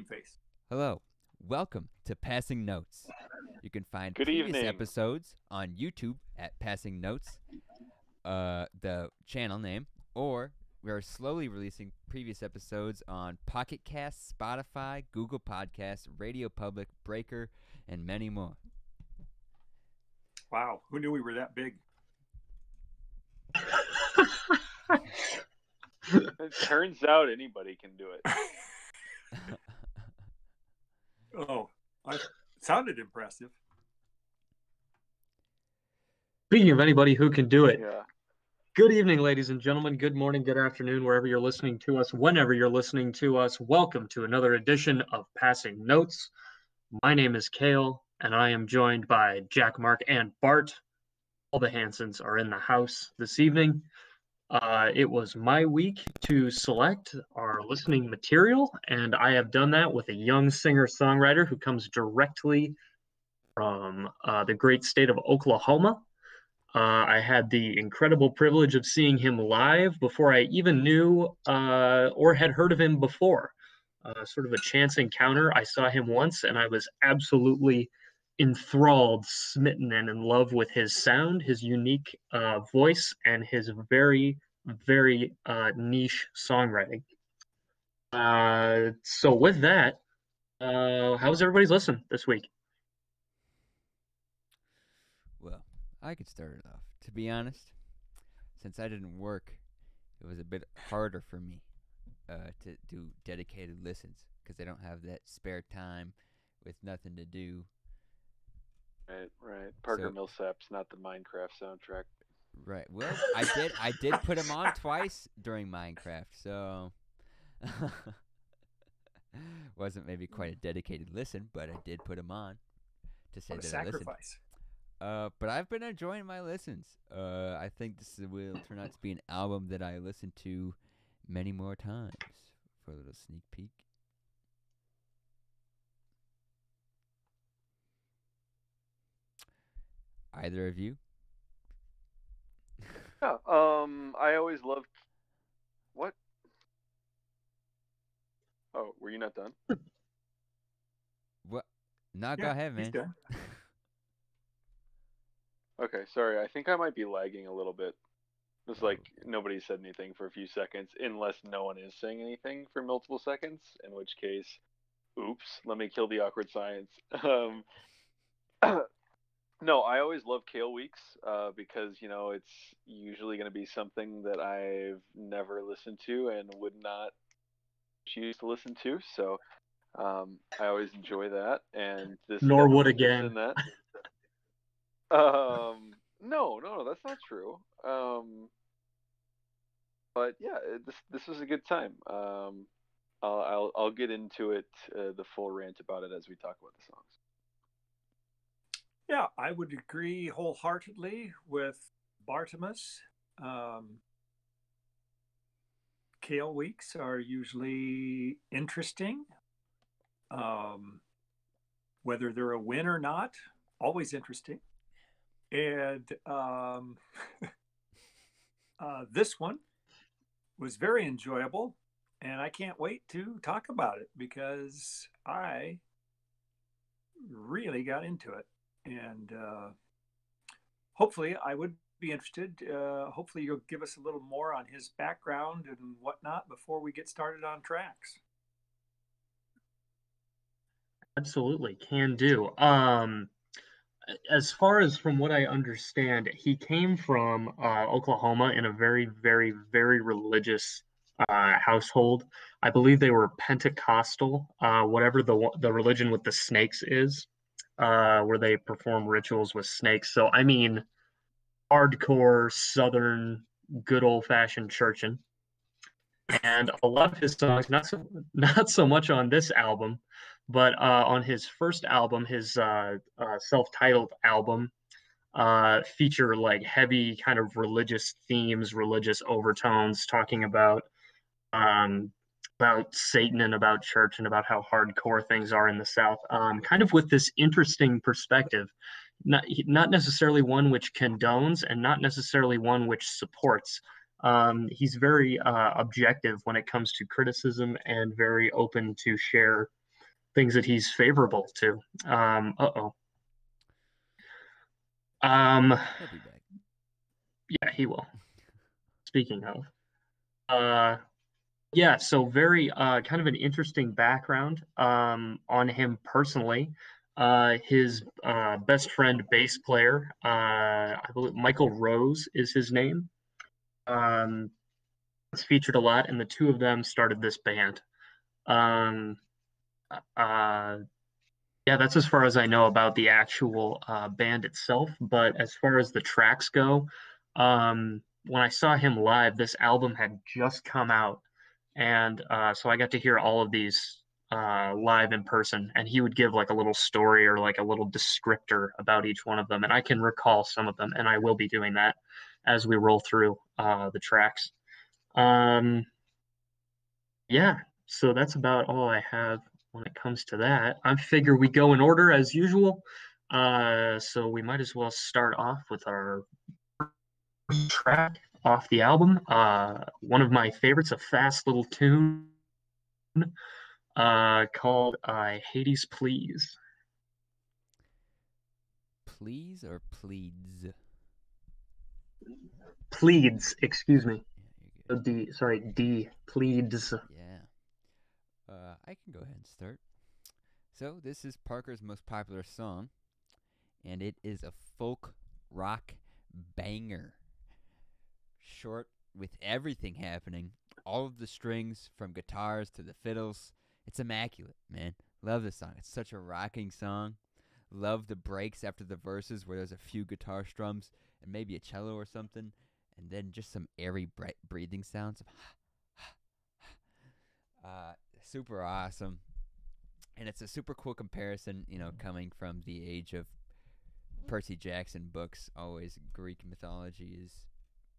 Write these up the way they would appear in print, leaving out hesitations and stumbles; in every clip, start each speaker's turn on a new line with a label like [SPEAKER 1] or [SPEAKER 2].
[SPEAKER 1] face.
[SPEAKER 2] Hello, welcome to Passing Notes. You can find
[SPEAKER 3] Good
[SPEAKER 2] previous
[SPEAKER 3] evening.
[SPEAKER 2] episodes on YouTube at Passing Notes, the channel name, or we are slowly releasing previous episodes on Pocket Casts, Spotify, Google Podcasts, Radio Public, Breaker, and many more.
[SPEAKER 1] Wow, who knew we were that big?
[SPEAKER 3] It turns out anybody can do it.
[SPEAKER 1] Oh, it sounded impressive.
[SPEAKER 4] Speaking of anybody who can do it,
[SPEAKER 3] Yeah.
[SPEAKER 4] good evening, ladies and gentlemen. Good morning, good afternoon, wherever you're listening to us, whenever you're listening to us. Welcome to another edition of Passing Notes. My name is Kale, and I am joined by Jack, Mark, and Bart. All the Hansons are in the house this evening. It was my week to select our listening material, and I have done that with a young singer-songwriter who comes directly from the great state of Oklahoma. I had the incredible privilege of seeing him live before I even knew or had heard of him before. Sort of a chance encounter. I saw him once, and I was absolutely enthralled, smitten, and in love with his sound, his unique voice, and his very, very niche songwriting. So with that, how's everybody's listen this week?
[SPEAKER 2] Well, I could start it off. To be honest, since I didn't work, it was a bit harder for me to do dedicated listens because I don't have that spare time with nothing to do.
[SPEAKER 3] Right. Parker
[SPEAKER 2] So-
[SPEAKER 3] Millsap's not the Minecraft soundtrack.
[SPEAKER 2] Right. Well, I did put him on twice during Minecraft, so wasn't maybe quite a dedicated listen, but I did put him on to say
[SPEAKER 1] What a
[SPEAKER 2] that I listened.
[SPEAKER 1] sacrifice.
[SPEAKER 2] But I've been enjoying my listens. I think this will turn out to be an album that I listen to many more times. For a little sneak peek. Either of you?
[SPEAKER 3] Yeah. I always loved. What? Oh, were you not done?
[SPEAKER 2] What? No, go
[SPEAKER 1] Yeah,
[SPEAKER 2] ahead,
[SPEAKER 1] he's
[SPEAKER 2] man.
[SPEAKER 1] done.
[SPEAKER 3] Okay, sorry. I think I might be lagging a little bit. It's like nobody said anything for a few seconds, unless no one is saying anything for multiple seconds. In which case, oops. Let me kill the awkward silence. No, I always love Kale Weeks because it's usually going to be something that I've never listened to and would not choose to listen to. So I always enjoy that, and this
[SPEAKER 4] Nor would
[SPEAKER 3] definitely fits
[SPEAKER 4] again.
[SPEAKER 3] in that. No, that's not true. But yeah, this was a good time. I'll get into it, the full rant about it as we talk about the songs.
[SPEAKER 1] Yeah, I would agree wholeheartedly with Bartimus. Kale weeks are usually interesting. Whether they're a win or not, always interesting. And this one was very enjoyable, and I can't wait to talk about it because I really got into it. And hopefully I would be interested. Hopefully you'll give us a little more on his background and whatnot before we get started on tracks.
[SPEAKER 4] Absolutely, can do. As far as from what I understand, he came from Oklahoma in a very, very, very religious household. I believe they were Pentecostal, whatever the religion with the snakes is, where they perform rituals with snakes. So I mean, hardcore Southern, good old fashioned churchin'. And a lot of his songs, not so much on this album, but on his first album, his self-titled album, feature like heavy kind of religious themes, religious overtones, talking about Satan and about church and about how hardcore things are in the South. Kind of with this interesting perspective, not necessarily one which condones and not necessarily one which supports. He's very objective when it comes to criticism and very open to share things that he's favorable to. Uh-oh.
[SPEAKER 2] He'll be back.
[SPEAKER 4] Yeah, he will. Speaking of, yeah, so very kind of an interesting background on him personally. His best friend, bass player, I believe Michael Rose is his name. It's featured a lot, and the two of them started this band. Um, uh, yeah, that's as far as I know about the actual band itself. But as far as the tracks go, when I saw him live, this album had just come out, and so I got to hear all of these live in person. And he would give like a little story or like a little descriptor about each one of them, and I can recall some of them, and I will be doing that as we roll through the tracks. Um, yeah, so that's about all I have when it comes to that. I figure we go in order as usual. So we might as well start off with our first track off the album. One of my favorites, a fast little tune called Hades Please.
[SPEAKER 2] Please or pleads?
[SPEAKER 4] Pleads, excuse me.
[SPEAKER 2] Yeah, you're good.
[SPEAKER 4] D, pleads.
[SPEAKER 2] Yeah. I can go ahead and start. So this is Parker's most popular song, and it is a folk rock banger. Short with everything happening, all of the strings from guitars to the fiddles. It's immaculate, man. Love this song. It's such a rocking song. Love the breaks after the verses where there's a few guitar strums and maybe a cello or something, and then just some airy breathing sounds. Super awesome. And it's a super cool comparison, coming from the age of Percy Jackson books. Always Greek mythology is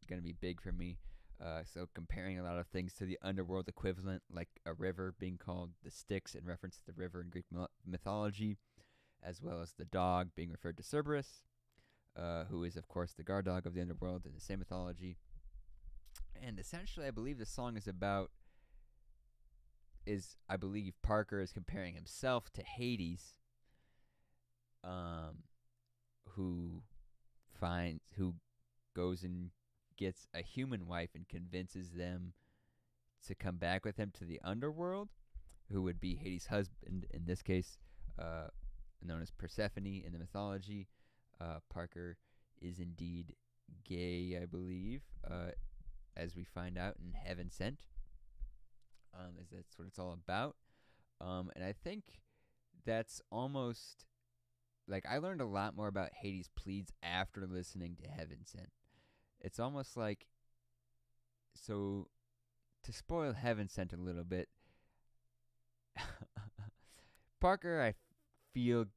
[SPEAKER 2] going to be big for me. So comparing a lot of things to the underworld equivalent, like a river being called the Styx in reference to the river in Greek mythology, as well as the dog being referred to Cerberus, who is, of course, the guard dog of the underworld in the same mythology. And essentially, I believe the song I believe Parker is comparing himself to Hades, who goes and gets a human wife and convinces them to come back with him to the underworld, who would be Hades' husband in this case, known as Persephone in the mythology. Parker is indeed gay, I believe, as we find out in Heaven Sent. As that's what it's all about. And I think that's almost like I learned a lot more about Hades Pleads after listening to Heaven Sent. It's almost like, so to spoil Heaven Sent a little bit, Parker, I feel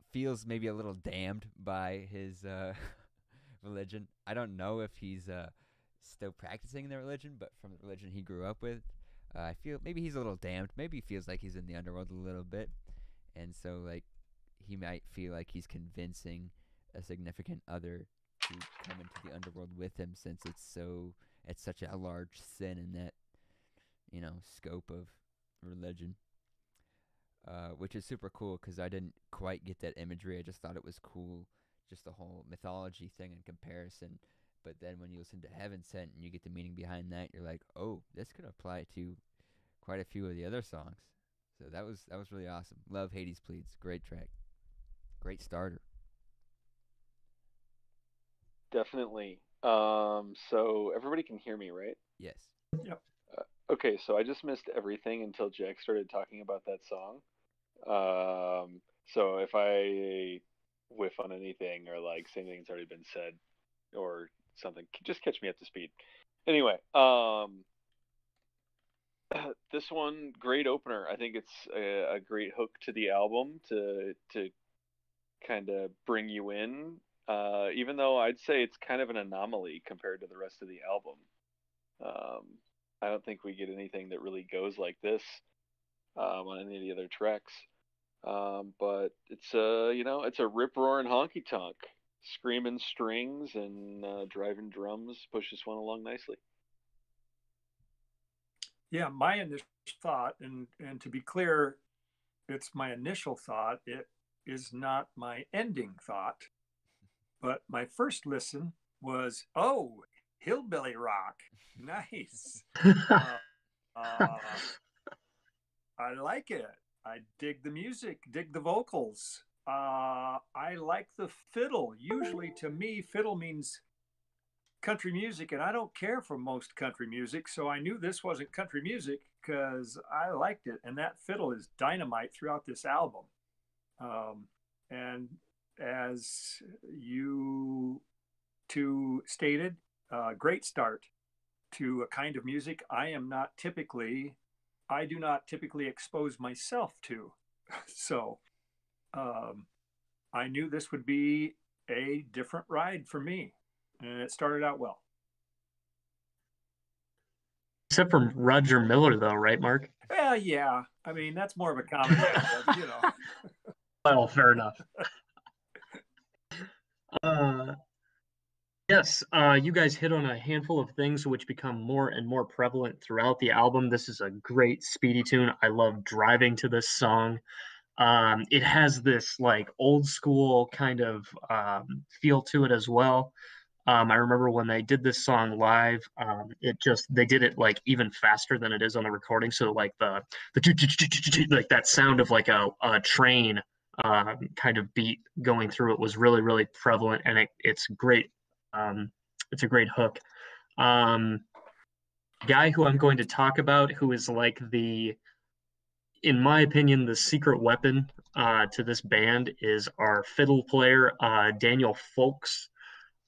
[SPEAKER 2] feels maybe a little damned by his religion. I don't know if he's still practicing the religion, but from the religion he grew up with, I feel maybe he's a little damned. Maybe he feels like he's in the underworld a little bit, and so like he might feel like he's convincing a significant other to come into the underworld with him, since it's such a large sin in that scope of religion. Which is super cool because I didn't quite get that imagery. I just thought it was cool, just the whole mythology thing in comparison. But then when you listen to Heaven Sent and you get the meaning behind that, you're like, oh, this could apply to quite a few of the other songs. So that was really awesome. Love Hades Pleads. Great track. Great starter.
[SPEAKER 3] Definitely. So everybody can hear me, right?
[SPEAKER 2] Yes.
[SPEAKER 1] Yep.
[SPEAKER 3] Okay, so I just missed everything until Jack started talking about that song. So if I whiff on anything or like say anything's already been said or something, just catch me up to speed. Anyway, this one, great opener. I think it's a great hook to the album to kind of bring you in. Even though I'd say it's kind of an anomaly compared to the rest of the album. Um, I don't think we get anything that really goes like this on any of the other tracks. But it's it's a rip roaring honky tonk, screaming strings and driving drums push this one along nicely.
[SPEAKER 1] Yeah, my initial thought, and to be clear, it's my initial thought. It is not my ending thought. But my first listen was, oh, hillbilly rock. Nice. Uh, I like it. I dig the music, dig the vocals. I like the fiddle. Usually to me, fiddle means country music, and I don't care for most country music. So I knew this wasn't country music because I liked it. And that fiddle is dynamite throughout this album. And as you two stated, great start to a kind of music I do not typically expose myself to. So I knew this would be a different ride for me, and it started out well.
[SPEAKER 4] Except for Roger Miller, though, right, Mark?
[SPEAKER 1] Well, yeah. I mean, that's more of a comedy, but.
[SPEAKER 4] Well, fair enough. Yes, you guys hit on a handful of things which become more and more prevalent throughout the album. This is a great speedy tune. I love driving to this song. It has this like old school kind of feel to it as well. I remember when they did this song live, they did it like even faster than it is on the recording. So like the like that sound of like a train kind of beat going through it was really really prevalent, and it's great. It's a great hook. Um, Guy who I'm going to talk about, who is like in my opinion, the secret weapon to this band is our fiddle player, Daniel Folks.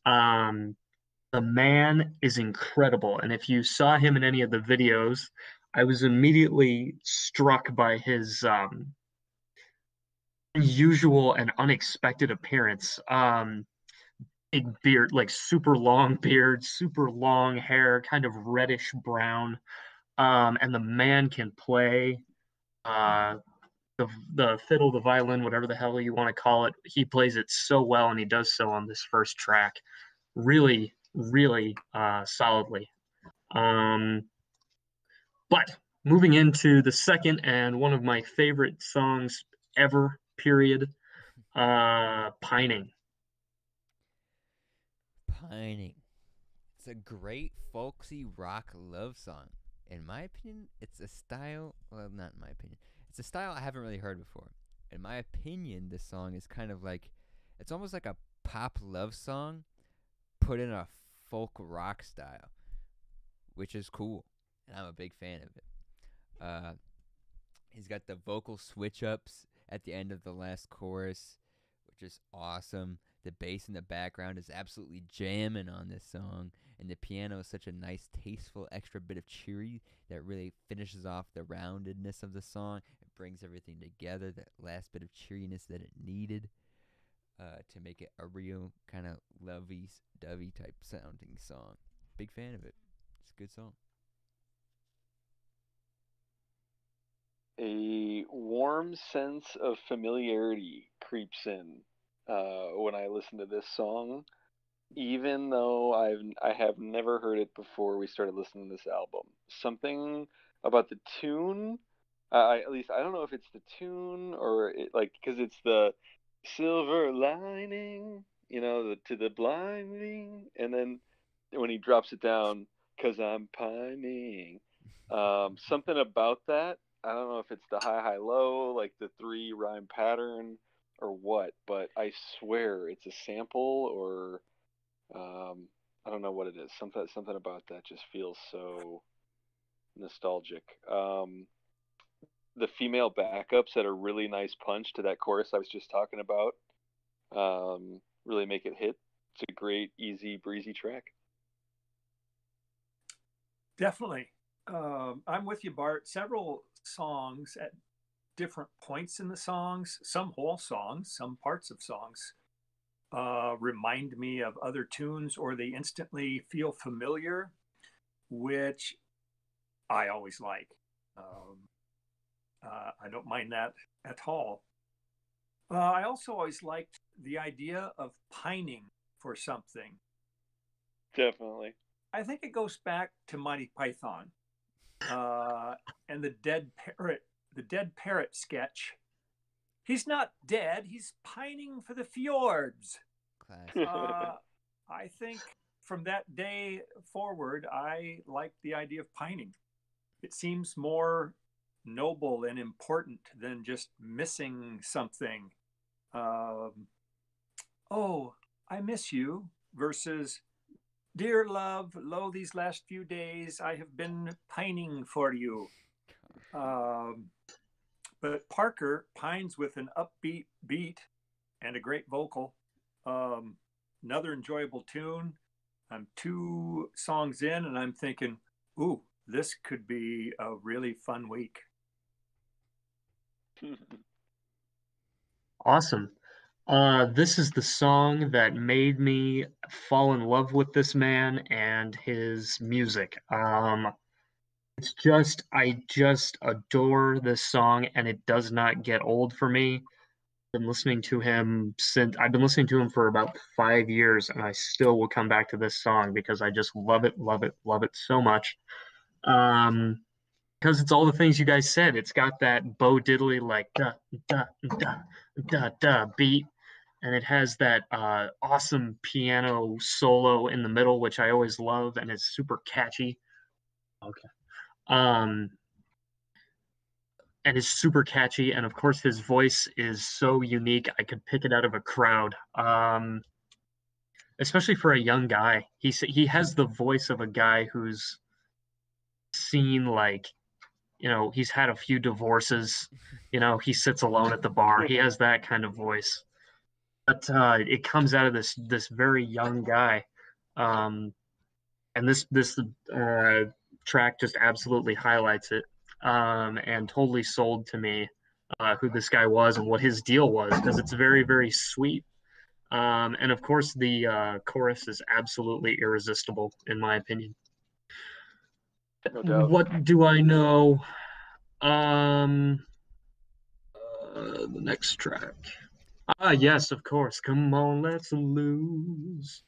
[SPEAKER 4] Um, the man is incredible. And if you saw him in any of the videos, I was immediately struck by his unusual and unexpected appearance. Big beard, like super long beard, super long hair, kind of reddish brown. And the man can play uh, the fiddle, the violin, whatever the hell you want to call it. He plays it so well, and he does so on this first track. Really, really solidly. But moving into the second and one of my favorite songs ever, period, Pining.
[SPEAKER 2] Pining. It's a great folksy rock love song. In my opinion, it's a style. Well, not in my opinion. It's a style I haven't really heard before. In my opinion, this song is kind of like, it's almost like a pop love song put in a folk rock style, which is cool, and I'm a big fan of it. He's got the vocal switch ups at the end of the last chorus, which is awesome. The bass in the background is absolutely jamming on this song, and the piano is such a nice, tasteful extra bit of cheery that really finishes off the roundedness of the song. It brings everything together, that last bit of cheeriness that it needed to make it a real kind of lovey-dovey type sounding song. Big fan of it. It's a good song.
[SPEAKER 3] A warm sense of familiarity creeps in when I listen to this song, even though I have never heard it before we started listening to this album. Something about the tune, at least I don't know if it's the tune or like because it's the silver lining, to the blinding, and then when he drops it down, cause I'm pining. Something about that. I don't know if it's the high, high, low, like the three rhyme pattern or what, but I swear it's a sample or I don't know what it is. Something about that just feels so nostalgic. The female backups that are really nice punch to that chorus I was just talking about really make it hit. It's a great, easy, breezy track.
[SPEAKER 1] Definitely. I'm with you, Bart. Several songs at different points in the songs, some whole songs, some parts of songs, remind me of other tunes or they instantly feel familiar, which I always like. I don't mind that at all. I also always liked the idea of pining for something.
[SPEAKER 3] Definitely.
[SPEAKER 1] I think it goes back to Monty Python and the dead parrot sketch He's not dead. He's pining for the fjords.
[SPEAKER 2] Classic.
[SPEAKER 1] I think from that day forward, I liked the idea of pining. It seems more noble and important than just missing something. Oh, I miss you versus dear love, lo, these last few days I have been pining for you. But Parker pines with an upbeat beat and a great vocal. Another enjoyable tune. I'm 2 songs in and I'm thinking, ooh, this could be a really fun week.
[SPEAKER 4] Awesome. This is the song that made me fall in love with this man and his music. I just adore this song, and it does not get old for me. I've been listening to him for about 5 years, and I still will come back to this song because I just love it, love it, love it so much. Because it's all the things you guys said. It's got that Bo Diddley like da da da da da beat, and it has that awesome piano solo in the middle, which I always love, and it's super catchy. Okay. Um, and is super catchy, and of course his voice is so unique. I could pick it out of a crowd. Especially for a young guy. He has the voice of a guy who's seen like, he's had a few divorces. He sits alone at the bar. He has that kind of voice. But it comes out of this very young guy. And this track just absolutely highlights it, and totally sold to me who this guy was and what his deal was, because it's very, very sweet. And of course, the chorus is absolutely irresistible, in my opinion.
[SPEAKER 3] No doubt.
[SPEAKER 4] What do I know? The next track. Yes, of course. Come on, let's lose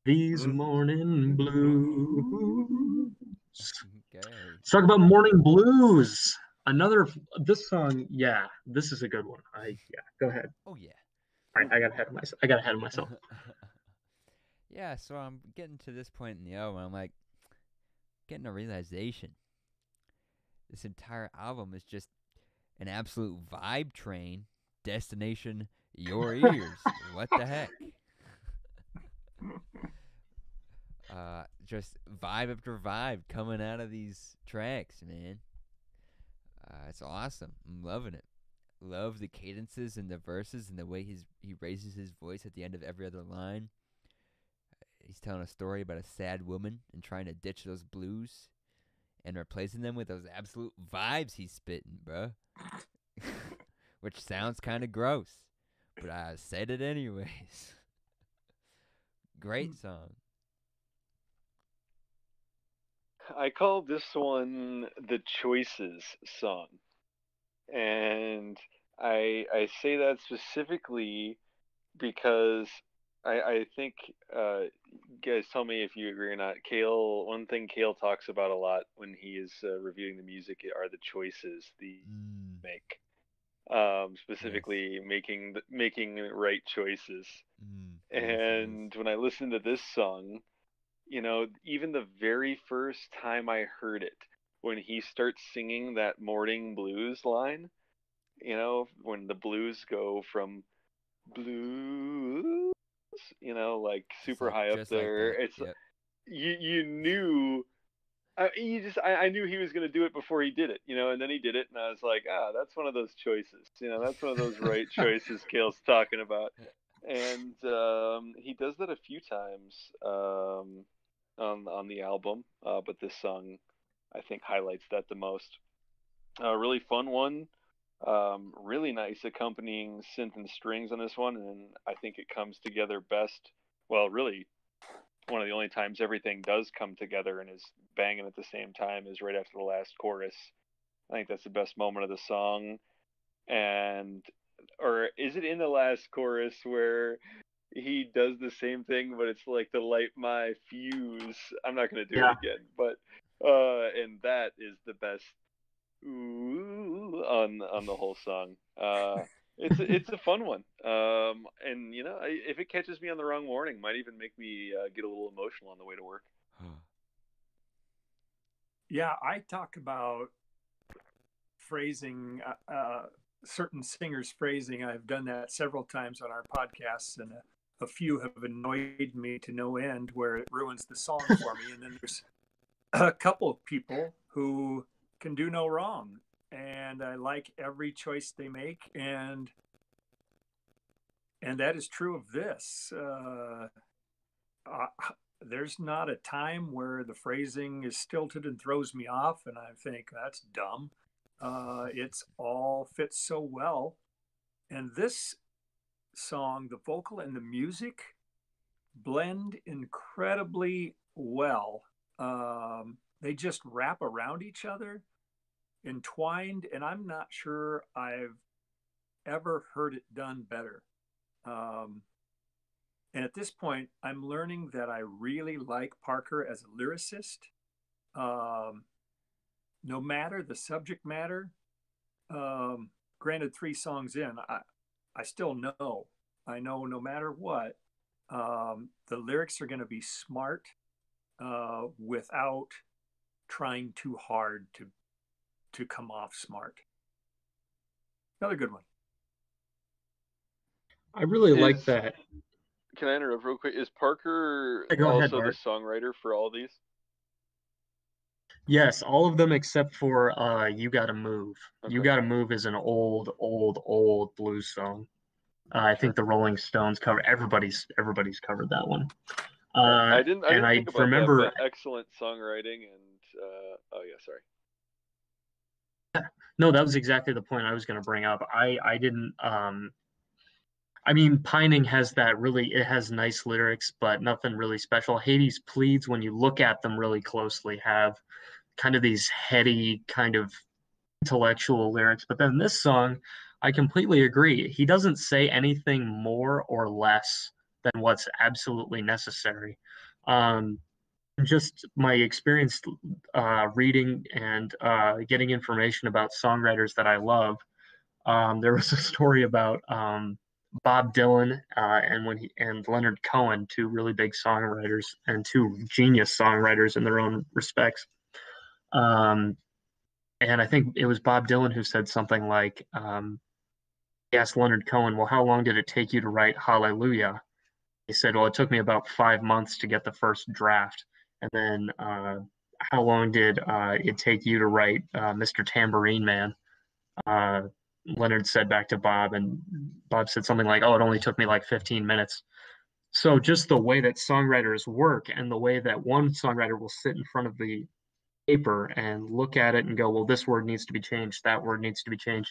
[SPEAKER 4] these morning blues.
[SPEAKER 2] Okay.
[SPEAKER 4] Let's talk about morning blues. This song, yeah, this is a good one. Go ahead.
[SPEAKER 2] Oh yeah.
[SPEAKER 4] All right, I got ahead of myself.
[SPEAKER 2] Yeah, so I'm getting to this point in the album. I'm like getting a realization. This entire album is just an absolute vibe train. Destination your ears. What the heck? Just vibe after vibe coming out of these tracks, man. It's awesome. I'm loving it. Love the cadences and the verses and the way he raises his voice at the end of every other line. He's telling a story about a sad woman and trying to ditch those blues and replacing them with those absolute vibes he's spitting, bruh. Which sounds kind of gross, but I said it anyways. Great song.
[SPEAKER 3] I call this one the Choices song. And I say that specifically because I think you guys tell me if you agree or not. One thing Kale talks about a lot when he is reviewing the music are the choices the make. Specifically
[SPEAKER 2] Yes.
[SPEAKER 3] making right choices. And when I listen to this song, even the very first time I heard it, when he starts singing that morning blues line, when the blues go from blues, like super
[SPEAKER 2] like,
[SPEAKER 3] high up
[SPEAKER 2] just
[SPEAKER 3] there,
[SPEAKER 2] like that.
[SPEAKER 3] it's
[SPEAKER 2] Yep.
[SPEAKER 3] you knew. I knew he was going to do it before he did it, and then he did it, and I was like, that's one of those choices, that's one of those right choices Kale's talking about, and he does that a few times on the album, but this song I think highlights that the most. Really fun one, really nice accompanying synth and strings on this one, and I think it comes together best. Well, really, one of the only times everything does come together and is banging at the same time is right after the last chorus. I think that's the best moment of the song. And or is it in the last chorus where he does the same thing, but it's like to light my fuse? I'm not gonna do it again, but and that is the best ooh on the whole song. It's a fun one. And if it catches me on the wrong morning, might even make me get a little emotional on the way to work.
[SPEAKER 1] Yeah, I talk about phrasing, certain singers' phrasing. I've done that several times on our podcasts, and a few have annoyed me to no end where it ruins the song for me. And then there's a couple of people who can do no wrong, and I like every choice they make, and that is true of this. There's not a time where the phrasing is stilted and throws me off, and I think that's dumb. It's all fits so well, and this song, the vocal and the music blend incredibly well. They just wrap around each other, entwined, and I'm not sure I've ever heard it done better. And at this point, I'm learning that I really like Parker as a lyricist. Um, no matter the subject matter, granted, 3 songs in, I still know. I know no matter what, the lyrics are going to be smart without trying too hard to come off smart. Another good one.
[SPEAKER 4] I really like that.
[SPEAKER 3] Can I interrupt real quick? Is Parker
[SPEAKER 4] Go ahead,
[SPEAKER 3] also the
[SPEAKER 4] Bart.
[SPEAKER 3] songwriter for all these?
[SPEAKER 4] Yes, all of them except for "You Gotta Move."
[SPEAKER 3] Okay.
[SPEAKER 4] "You Gotta Move" is an old blues song. I think the Rolling Stones cover. Everybody's covered that one.
[SPEAKER 3] I didn't think about
[SPEAKER 4] remember,
[SPEAKER 3] that, but excellent songwriting and oh yeah, sorry.
[SPEAKER 4] No, that was exactly the point I was going to bring up. I didn't. I mean, Pining has that really. It has nice lyrics, but nothing really special. Hades Pleads, when you look at them really closely, have kind of these heady, kind of intellectual lyrics. But then this song, I completely agree. He doesn't say anything more or less than what's absolutely necessary. Um, just my experience reading and getting information about songwriters that I love. There was a story about Bob Dylan and Leonard Cohen, 2 really big songwriters and 2 genius songwriters in their own respects. Um, and I think it was Bob Dylan who said something like, he asked Leonard Cohen, "Well, how long did it take you to write Hallelujah?" He said, "Well, it took me about 5 months to get the first draft." And then, how long did it take you to write Mr. Tambourine Man? Uh, Leonard said back to Bob, and Bob said something like, "Oh, it only took me like 15 minutes." So just the way that songwriters work and the way that one songwriter will sit in front of the paper and look at it and go, well, this word needs to be changed, that word needs to be changed.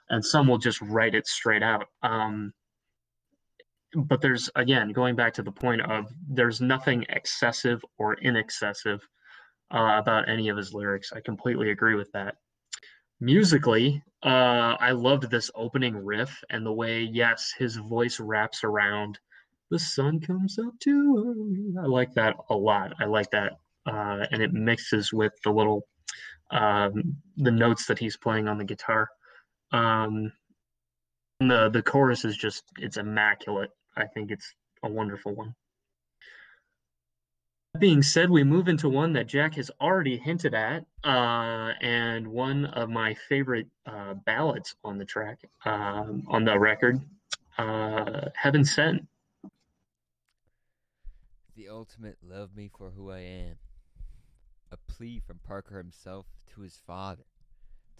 [SPEAKER 4] And some will just write it straight out. But there's, again, going back to the point of there's nothing excessive or inexcessive about any of his lyrics. I completely agree with that. Musically, I loved this opening riff and the way, yes, his voice wraps around the sun comes up too early. I like that a lot. I like that. And it mixes with the notes that he's playing on the guitar. And the chorus is just, it's immaculate. I think it's a wonderful one. That being said, we move into one that Jack has already hinted at, and one of my favorite ballads on the track, on the record, Heaven Sent.
[SPEAKER 2] The ultimate love me for who I am. A plea from Parker himself to his father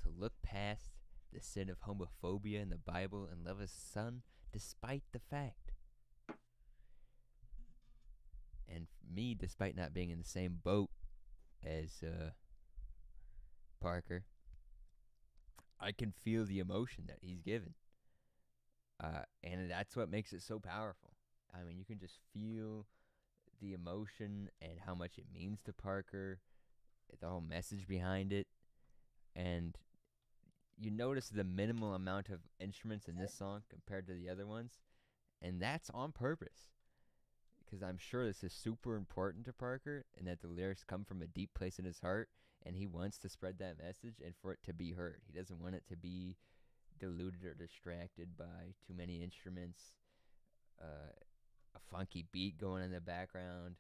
[SPEAKER 2] to look past the sin of homophobia in the Bible and love his son despite the fact. And me, despite not being in the same boat as Parker, I can feel the emotion that he's given. And that's what makes it so powerful. I mean, you can just feel the emotion and how much it means to Parker, the whole message behind it. And you notice the minimal amount of instruments in this song compared to the other ones. And that's on purpose. Because I'm sure this is super important to Parker and that the lyrics come from a deep place in his heart. And he wants to spread that message and for it to be heard. He doesn't want it to be deluded or distracted by too many instruments, a funky beat going in the background.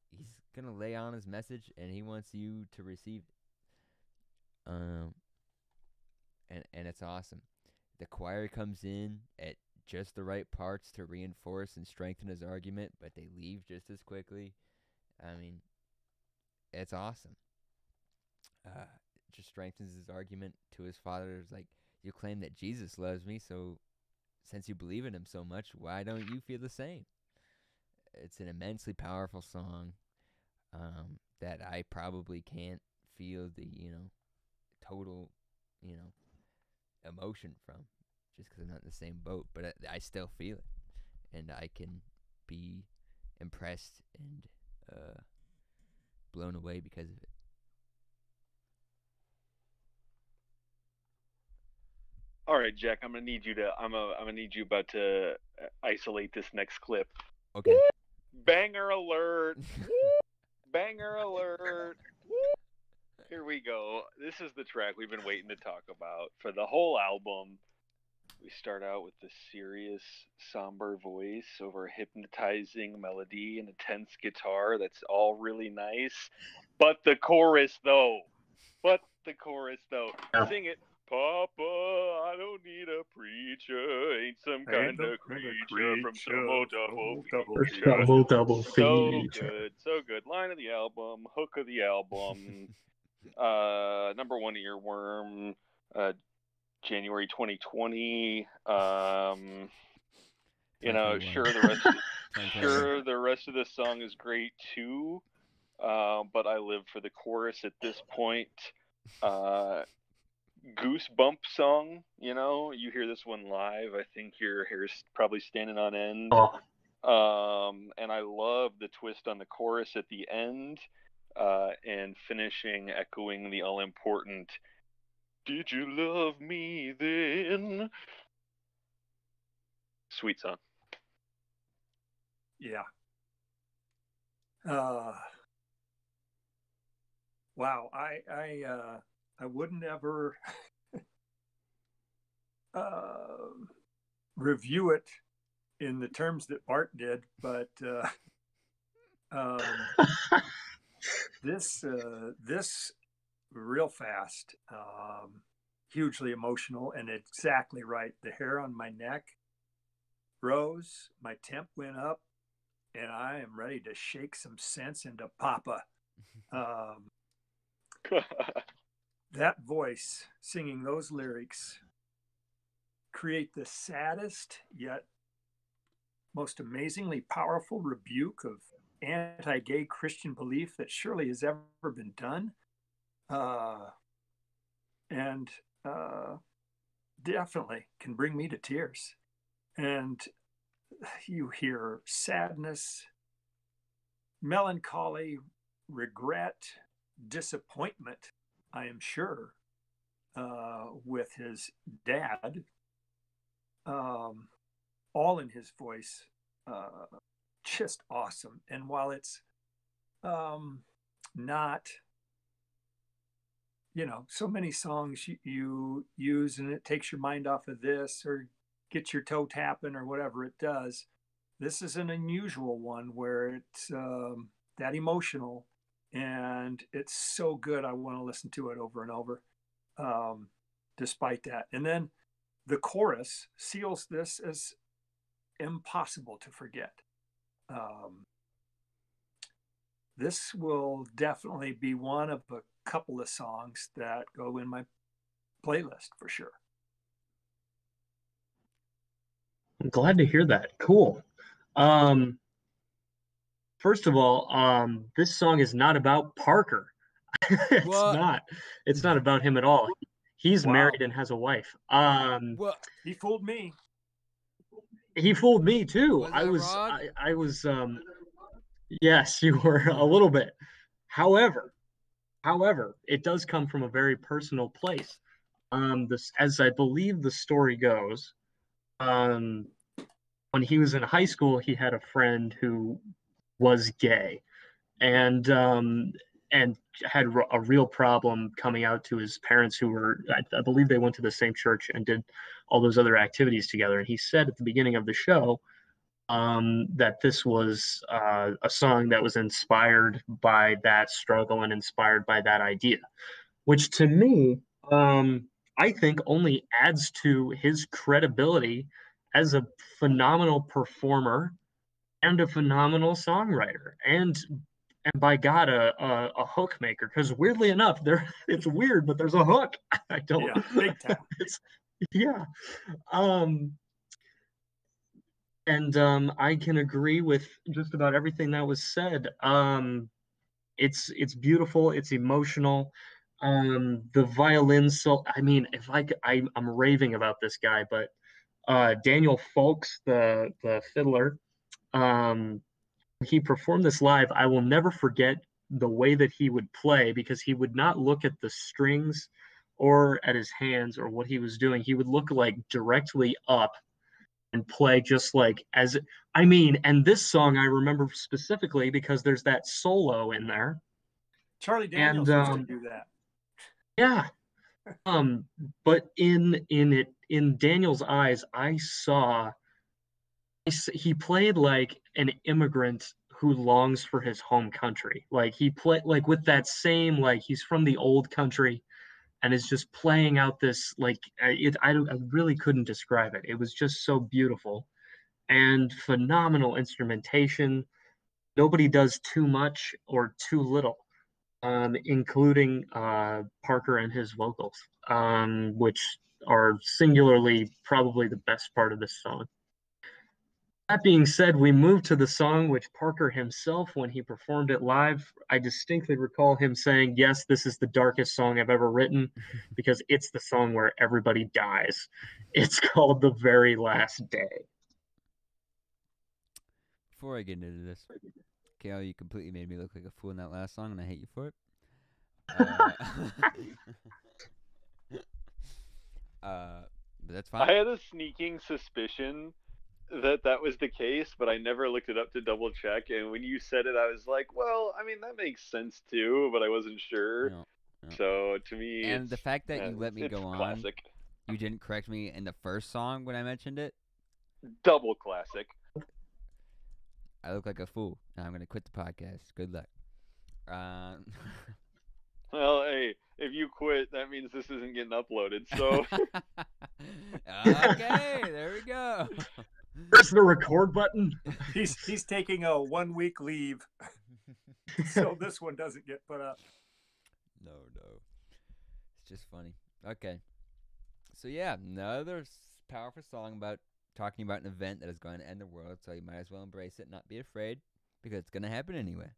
[SPEAKER 2] He's gonna lay on his message, and he wants you to receive it. And it's awesome. The choir comes in at just the right parts to reinforce and strengthen his argument, but they leave just as quickly. I mean, it's awesome. It just strengthens his argument to his father. It's like, you claim that Jesus loves me, so since you believe in him so much, why don't you feel the same? It's an immensely powerful song that I probably can't feel the, total, emotion from, just because I'm not in the same boat, but I still feel it, and I can be impressed and blown away because of it.
[SPEAKER 3] All right, Jack. I'm gonna need you about to isolate this next clip.
[SPEAKER 2] Okay.
[SPEAKER 3] Banger alert! Banger alert! Here we go. This is the track we've been waiting to talk about for the whole album. We start out with the serious, somber voice over a hypnotizing melody and a tense guitar. That's all really nice. But the chorus, though.
[SPEAKER 4] Yeah.
[SPEAKER 3] Sing it. Papa, I don't need a preacher. Ain't some kind of creature from some old double feature. So good. Line of the album, hook of the album. Number one earworm. January 2020. Sure the rest of the song is great too. But I live for the chorus at this point. Goosebump song, you hear this one live, I think your hair's probably standing on end. And I love the twist on the chorus at the end, and finishing echoing the all-important "Did you love me then?" Sweet song.
[SPEAKER 1] Yeah. Wow. I wouldn't ever review it in the terms that Bart did, but this real fast, hugely emotional, and exactly right. The hair on my neck rose, my temp went up, and I am ready to shake some sense into Papa. That voice singing those lyrics create the saddest yet most amazingly powerful rebuke of anti-gay Christian belief that surely has ever been done. And definitely can bring me to tears. And you hear sadness, melancholy, regret, disappointment, I am sure, with his dad, all in his voice, just awesome. And while it's not, so many songs you use and it takes your mind off of this or gets your toe tapping or whatever it does, this is an unusual one where it's that emotional. And it's so good. I want to listen to it over and over, despite that. And then the chorus seals this as impossible to forget. This will definitely be one of a couple of songs that go in my playlist for sure.
[SPEAKER 4] I'm glad to hear that. Cool. First of all, this song is not about Parker. It's not about him at all. He's married and has a wife.
[SPEAKER 1] He fooled me.
[SPEAKER 4] He fooled me too. I was yes, you were a little bit. However, it does come from a very personal place. As I believe the story goes, when he was in high school, he had a friend who was gay, and and had a real problem coming out to his parents, who were, I believe they went to the same church and did all those other activities together. And he said at the beginning of the show that this was a song that was inspired by that struggle and inspired by that idea, which to me, I think only adds to his credibility as a phenomenal performer and a phenomenal songwriter, and by God, a hook maker. Because weirdly enough, it's weird, but there's a hook. I don't.
[SPEAKER 1] Yeah, big time.
[SPEAKER 4] Yeah. And I can agree with just about everything that was said. It's beautiful. It's emotional. The violin. So I mean, if I'm raving about this guy, but Daniel Folks, the fiddler, um, he performed this live. I will never forget the way that he would play, because he would not look at the strings or at his hands or what he was doing. He would look like directly up and play just like as I mean, and this song I remember specifically because there's that solo in there.
[SPEAKER 1] Charlie
[SPEAKER 4] And
[SPEAKER 1] Daniels used to do that.
[SPEAKER 4] yeah. But in Daniel's eyes, he played like an immigrant who longs for his home country. Like he played like with that same, like he's from the old country and is just playing out this like I really couldn't describe it. It was just so beautiful and phenomenal instrumentation. Nobody does too much or too little, including Parker and his vocals, which are singularly probably the best part of this song. That being said, we move to the song which Parker himself, when he performed it live, I distinctly recall him saying, "Yes, this is the darkest song I've ever written because it's the song where everybody dies." It's called The Very Last Day.
[SPEAKER 2] Before I get into this, Kale, you completely made me look like a fool in that last song, and I hate you for it. But that's fine.
[SPEAKER 3] I had a sneaking suspicion that was the case, but I never looked it up to double check. And when you said it, I was like, well, I mean, that makes sense too, but I wasn't sure.
[SPEAKER 2] No, no.
[SPEAKER 3] So to me,
[SPEAKER 2] And the fact that you let me go on,
[SPEAKER 3] classic.
[SPEAKER 2] You didn't correct me in the first song when I mentioned it.
[SPEAKER 3] Double classic.
[SPEAKER 2] I look like a fool. Now I'm gonna quit the podcast. Good luck.
[SPEAKER 3] Well, hey, if you quit, that means this isn't getting uploaded. So
[SPEAKER 2] okay, there we go.
[SPEAKER 4] Press the record button.
[SPEAKER 1] He's taking a 1 week leave, so this one doesn't get put up.
[SPEAKER 2] No. It's just funny. Okay. So yeah, another powerful song about talking about an event that is going to end the world, so you might as well embrace it, not be afraid, because it's going to happen anyway.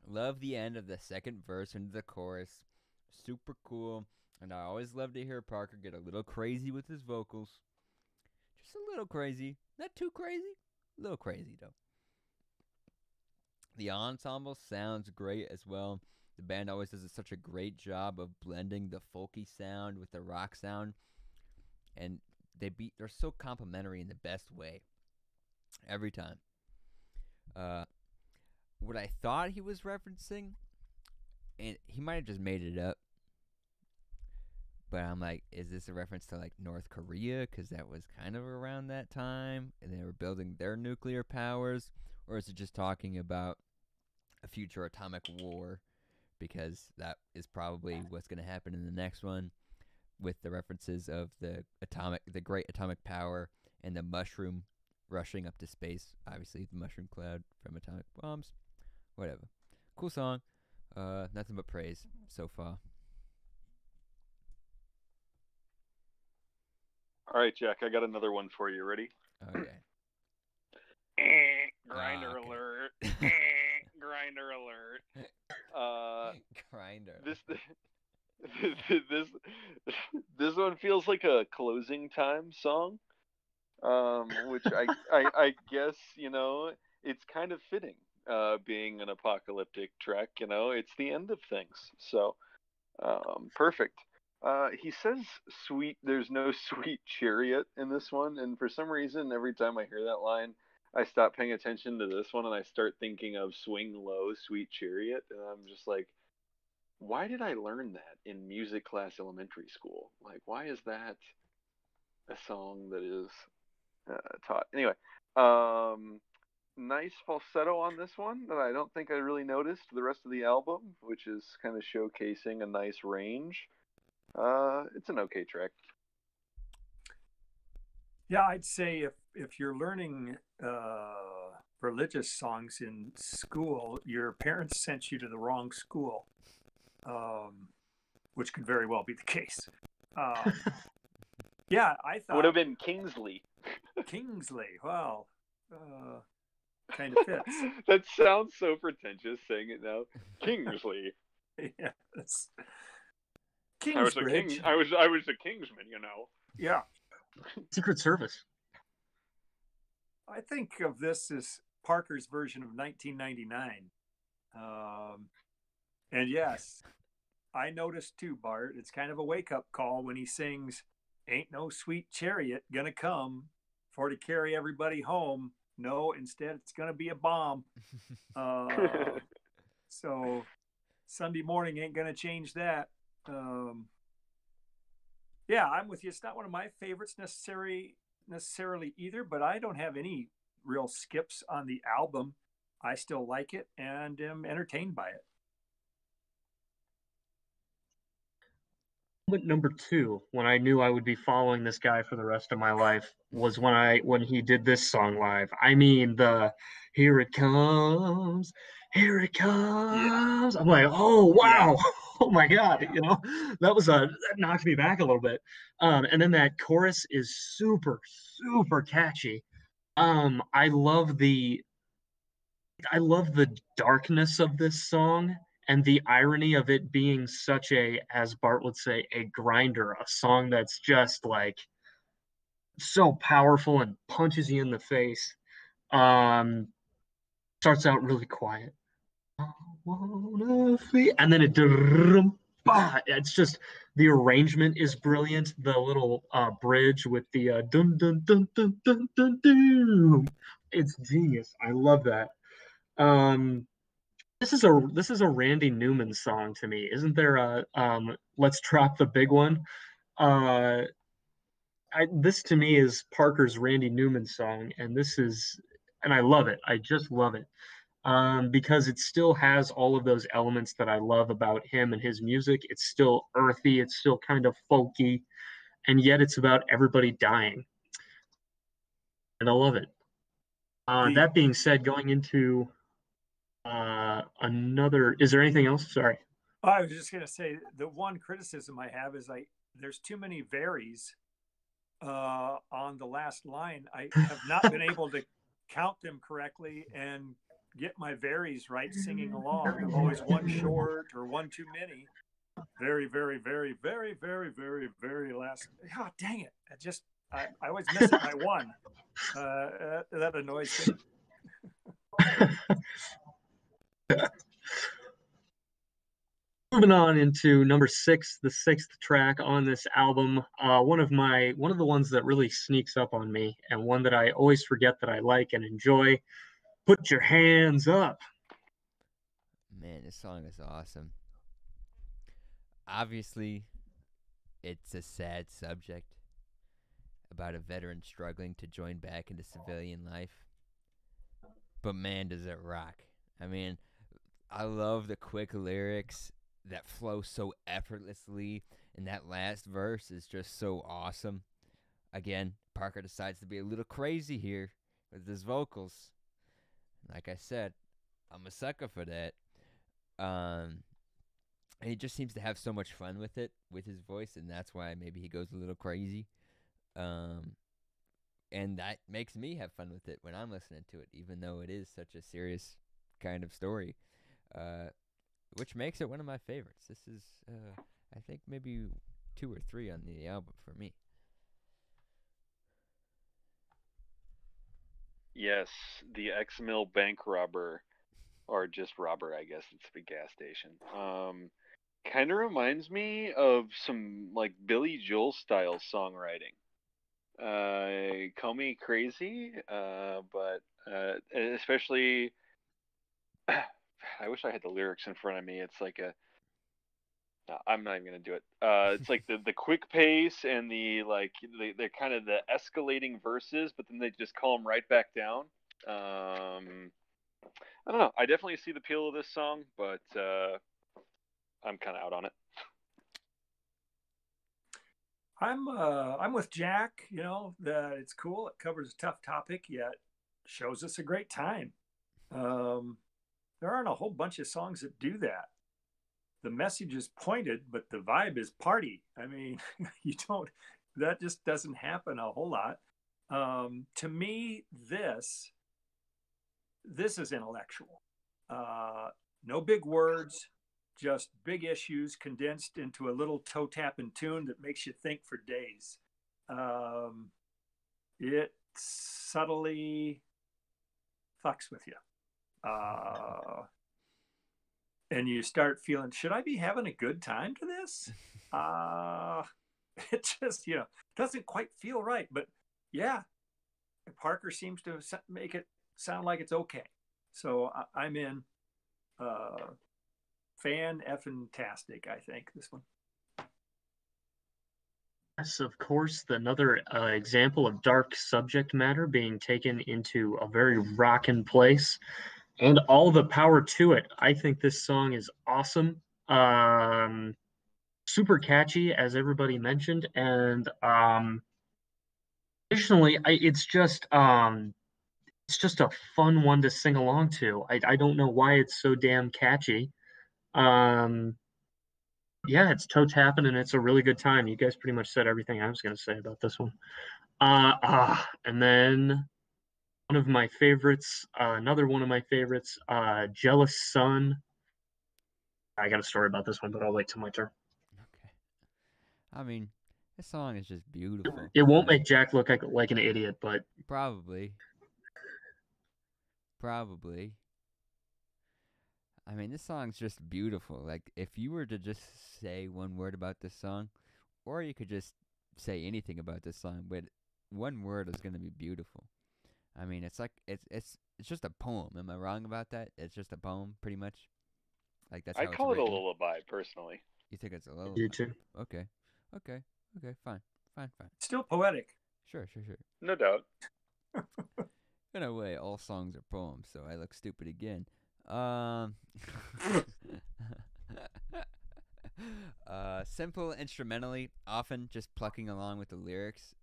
[SPEAKER 2] Love the end of the second verse into the chorus. Super cool. And I always love to hear Parker get a little crazy with his vocals. Just a little crazy. Not too crazy. A little crazy, though. The ensemble sounds great as well. The band always does such a great job of blending the folky sound with the rock sound. And they're so complementary in the best way. Every time. What I thought he was referencing, and he might have just made it up, but I'm like, is this a reference to like North Korea? Because that was kind of around that time, and they were building their nuclear powers, or is it just talking about a future atomic war? Because that is probably what's going to happen in the next one, with the references of the great atomic power, and the mushroom rushing up to space. Obviously, the mushroom cloud from atomic bombs. Whatever. Cool song. Nothing but praise so far.
[SPEAKER 3] all right, Jack, I got another one for you. Ready?
[SPEAKER 2] Okay.
[SPEAKER 3] Grinder
[SPEAKER 2] okay.
[SPEAKER 3] alert. Grinder alert.
[SPEAKER 2] Grinder.
[SPEAKER 3] This one feels like a closing time song, which I guess, it's kind of fitting, being an apocalyptic track. It's the end of things, so perfect. He says there's no sweet chariot in this one, and for some reason every time I hear that line, I stop paying attention to this one and I start thinking of Swing Low, Sweet Chariot, and I'm just like, why did I learn that in music class elementary school? Like, why is that a song that is taught? Anyway, um, nice falsetto on this one that I don't think I really noticed the rest of the album, which is kind of showcasing a nice range. It's an okay track.
[SPEAKER 1] Yeah, I'd say if you're learning religious songs in school, your parents sent you to the wrong school, which could very well be the case. Yeah, I
[SPEAKER 3] It would have
[SPEAKER 1] thought
[SPEAKER 3] been Kingsley.
[SPEAKER 1] Kingsley. Well, kind of fits.
[SPEAKER 3] That sounds so pretentious saying it now. Kingsley.
[SPEAKER 1] Yes.
[SPEAKER 3] I was a king.
[SPEAKER 1] Kingsbridge.
[SPEAKER 3] I was a Kingsman, you know.
[SPEAKER 1] Yeah.
[SPEAKER 4] Secret Service.
[SPEAKER 1] I think of this as Parker's version of 1999. And yes, I noticed too, Bart. It's kind of a wake up call when he sings, "Ain't no sweet chariot gonna come for to carry everybody home. No, instead it's gonna be a bomb." So Sunday morning ain't gonna change that. Yeah, I'm with you. It's not one of my favorites necessarily either, but I don't have any real skips on the album. I still like it and am entertained by it.
[SPEAKER 4] Moment number two, when I knew I would be following this guy for the rest of my life, was when he did this song live. I mean, the "Here It Comes, Here It Comes." I'm like, oh wow, oh my god, that knocked me back a little bit. And then that chorus is super, super catchy. I love the darkness of this song and the irony of it being such a, as Bart would say, a grinder, a song that's just like so powerful and punches you in the face. Um, Starts out really quiet. I wanna and then it's just the arrangement is brilliant. The little bridge with the dun dun dun dun dun dun dun. It's genius. I love that. Um, this is a Randy Newman song to me. Isn't there a "Let's Drop the Big One"? Uh, this to me is Parker's Randy Newman song, and I love it. I just love it because it still has all of those elements that I love about him and his music. It's still earthy. It's still kind of folky, and yet it's about everybody dying, and I love it.
[SPEAKER 1] The
[SPEAKER 4] That being said, going into another, is there anything else? Sorry.
[SPEAKER 1] I was just gonna say the one criticism I have is there's too many varies on the last line. I have not been able to count them correctly and get my varies right singing along. I'm always one short or one too many. Very, very, very, very, very, very, very last. Oh, dang it! I always miss it by one. That annoys me.
[SPEAKER 4] Moving on into number six, the sixth track on this album. One of the ones that really sneaks up on me, and one that I always forget that I like and enjoy. "Put Your Hands Up."
[SPEAKER 2] Man, this song is awesome. Obviously, it's a sad subject about a veteran struggling to join back into civilian life. But man, does it rock. I mean, I love the quick lyrics that flow so effortlessly, and that last verse is just so awesome. Again, Parker decides to be a little crazy here with his vocals. Like I said, I'm a sucker for that. And he just seems to have so much fun with it, with his voice, and that's why maybe he goes a little crazy. And that makes me have fun with it when I'm listening to it, even though it is such a serious kind of story. Which makes it one of my favorites. This is, I think, maybe 2 or 3 on the album for me.
[SPEAKER 3] Yes, the ex-mill bank robber, or just robber, I guess it's the gas station. Kind of reminds me of some like Billy Joel style songwriting. Call me crazy, but especially, I wish I had the lyrics in front of me. It's like a no, I'm not even gonna do it. It's like the quick pace and the like they're kind of the escalating verses, but then they just calm right back down. I don't know. I definitely see the appeal of this song, but I'm kind of out on it.
[SPEAKER 1] I'm with Jack. You know that it's cool. It covers a tough topic, yet shows us a great time. Um, there aren't a whole bunch of songs that do that. The message is pointed, but the vibe is party. I mean, you don't. That just doesn't happen a whole lot. To me, this is intellectual. No big words, just big issues condensed into a little toe tapping tune that makes you think for days. Um, it subtly fucks with you. And you start feeling, should I be having a good time to this? It just, doesn't quite feel right. But yeah, Parker seems to make it sound like it's okay. So I'm in. Fan effing tastic, I think, this one.
[SPEAKER 4] Yes, of course, another example of dark subject matter being taken into a very rockin' place, and all the power to it. I think this song is awesome, super catchy, as everybody mentioned, and additionally, it's just a fun one to sing along to. I don't know why it's so damn catchy. Um, yeah, it's toe tapping and it's a really good time. You guys pretty much said everything I was going to say about this one. And then one of my favorites, another one of my favorites, Jealous Sun. I got a story about this one, but I'll wait till my turn.
[SPEAKER 2] Okay. I mean, this song is just beautiful.
[SPEAKER 4] It won't make Jack look like an idiot, but
[SPEAKER 2] Probably. I mean, this song's just beautiful. Like, if you were to just say one word about this song, or you could just say anything about this song, but one word is going to be beautiful. I mean, it's like it's just a poem. Am I wrong about that? It's just a poem, pretty much. Like that's how
[SPEAKER 3] I'd
[SPEAKER 2] it's
[SPEAKER 3] call it a
[SPEAKER 2] written.
[SPEAKER 3] lullaby, personally.
[SPEAKER 2] You think it's a lullaby?
[SPEAKER 4] you too.
[SPEAKER 2] Okay, fine.
[SPEAKER 1] Still poetic.
[SPEAKER 2] Sure.
[SPEAKER 3] No doubt.
[SPEAKER 2] In a way, all songs are poems, so I look stupid again. Simple instrumentally, often just plucking along with the lyrics.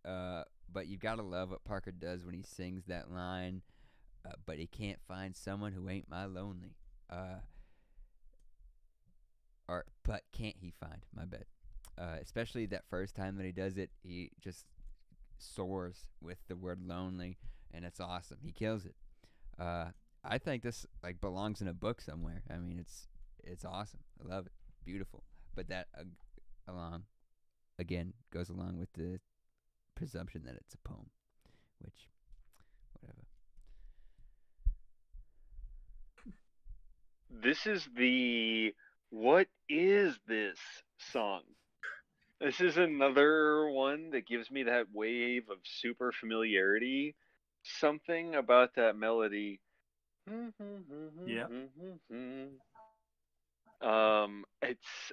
[SPEAKER 2] But you gotta love what Parker does when he sings that line. But he can't find someone who ain't my lonely. But can't he find? My bad. Especially that first time that he does it, he just soars with the word lonely, and it's awesome. He kills it. I think this belongs in a book somewhere. I mean, it's awesome. I love it. Beautiful. But that goes along with the presumption that it's a poem, which whatever.
[SPEAKER 3] This is the what is this song? This is another one that gives me that wave of super familiarity. Something about that melody.
[SPEAKER 1] Yeah.
[SPEAKER 3] It's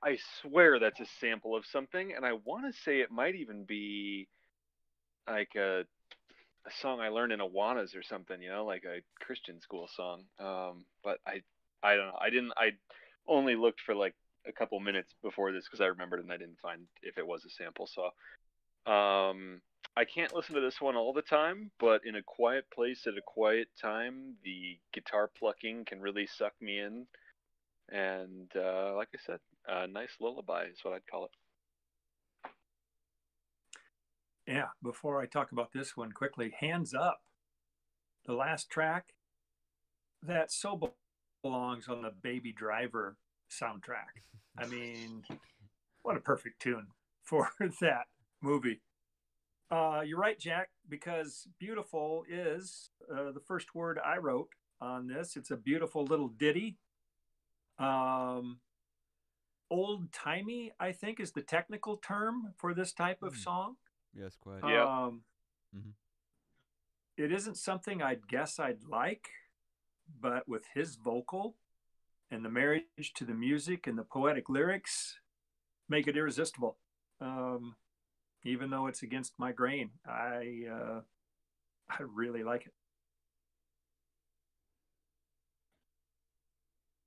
[SPEAKER 3] I swear that's a sample of something, and I want to say it might even be like a song I learned in Awanas or something, like a Christian school song. But I don't know. I only looked for like a couple minutes before this because I remembered and I didn't find if it was a sample. So I can't listen to this one all the time, but in a quiet place at a quiet time, the guitar plucking can really suck me in. And like I said, a nice lullaby is what I'd call it.
[SPEAKER 1] Yeah. Before I talk about this one quickly, Hands Up, the last track, that so belongs on the Baby Driver soundtrack. I mean, what a perfect tune for that movie. You're right, Jack, because beautiful is the first word I wrote on this. It's a beautiful little ditty. Old timey, I think, is the technical term for this type of song.
[SPEAKER 2] Yes, quite.
[SPEAKER 3] Yeah.
[SPEAKER 2] Mhm.
[SPEAKER 1] It isn't something I'd guess I'd like, but with his vocal and the marriage to the music and the poetic lyrics, make it irresistible. Um, Even though it's against my grain, I really like it.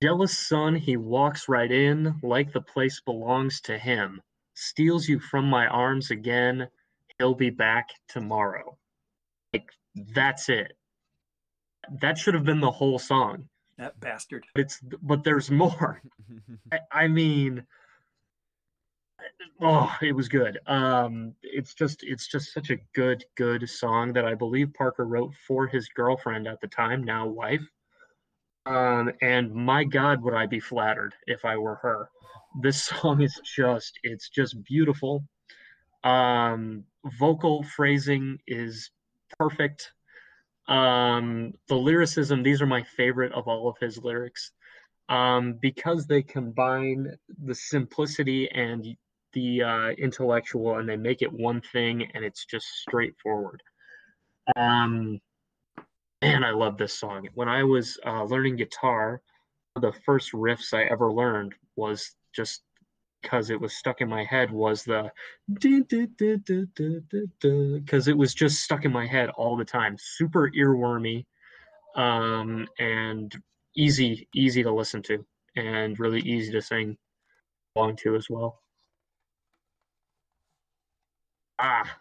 [SPEAKER 4] Jealous son, he walks right in like the place belongs to him. Steals you from my arms again. He'll be back tomorrow. Like, that's it. That should have been the whole song.
[SPEAKER 1] That bastard.
[SPEAKER 4] But there's more. I mean, oh, it was good. It's just such a good song that I believe Parker wrote for his girlfriend at the time, now wife. And my God, would I be flattered if I were her. This song is it's just beautiful. Vocal phrasing is perfect. The lyricism, these are my favorite of all of his lyrics. Because they combine the simplicity and the intellectual, and they make it one thing, and it's just straightforward. Um, Man, I love this song. When I was learning guitar, the first riffs I ever learned was just because it was stuck in my head was the because it was just stuck in my head all the time. Super earwormy, and easy to listen to, and really easy to sing along to as well. Ah,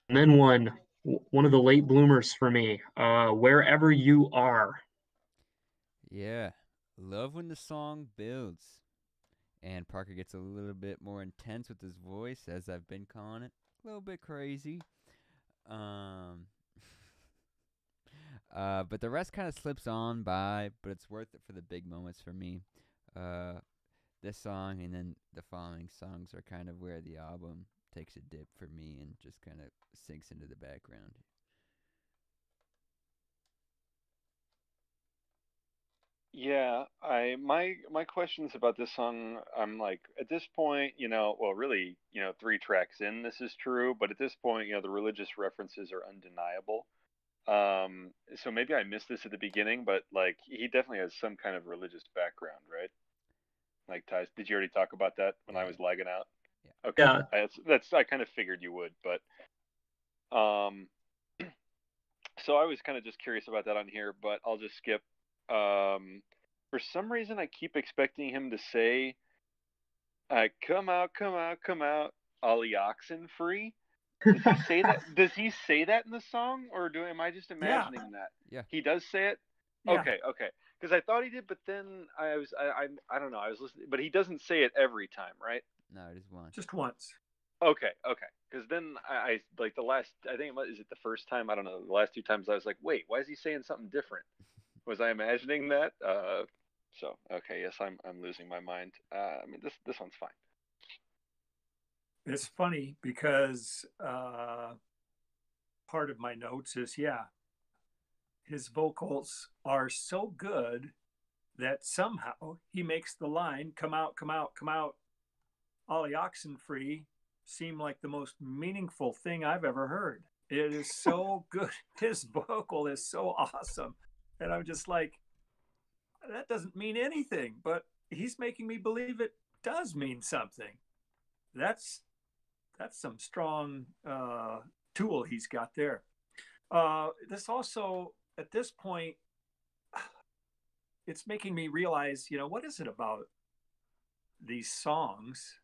[SPEAKER 4] and then one of the late bloomers for me, Wherever You Are.
[SPEAKER 2] Yeah. Love when the song builds. And Parker gets a little bit more intense with his voice, as I've been calling it. A little bit crazy. Um, but the rest kind of slips on by, but it's worth it for the big moments for me. Uh, this song and then the following songs are kind of where the album takes a dip for me and just kind of sinks into the background.
[SPEAKER 3] Yeah, my questions about this song, I'm like, at this point, well, really, 3 tracks in, this is true, but at this point, the religious references are undeniable. So maybe I missed this at the beginning, but like he definitely has some kind of religious background, right? Like ties. Did you already talk about that when I
[SPEAKER 2] Yeah.
[SPEAKER 3] was lagging out?
[SPEAKER 2] Yeah.
[SPEAKER 3] Okay,
[SPEAKER 4] Yeah,
[SPEAKER 3] that's I kind of figured you would, but um, so I was kind of just curious about that on here, but I'll just skip. For some reason, I keep expecting him to say, "Come out, come out, come out, Ollie oxen free." Does he say that? Does he say that in the song, or am I just
[SPEAKER 1] Yeah,
[SPEAKER 3] imagining that?
[SPEAKER 2] Yeah.
[SPEAKER 3] He does say it.
[SPEAKER 1] yeah,
[SPEAKER 3] Okay, okay. Because I thought he did, but then I don't know. I was listening, but he doesn't say it every time, right?
[SPEAKER 2] No, it is once.
[SPEAKER 1] just once.
[SPEAKER 3] Okay, okay. Because then I like the last. I think is it the first time? I don't know. The last 2 times I was like, wait, why is he saying something different? Was I imagining that? So okay, yes, I'm losing my mind. I mean this one's fine.
[SPEAKER 1] It's funny because part of my notes is, yeah, his vocals are so good that somehow he makes the line "come out, come out, come out, Ollie Oxenfree" seem like the most meaningful thing I've ever heard. It is so good. His vocal is so awesome. And I'm just like, that doesn't mean anything, but he's making me believe it does mean something. That's that's some strong tool he's got there. This also, at this point, it's making me realize, what is it about these songs?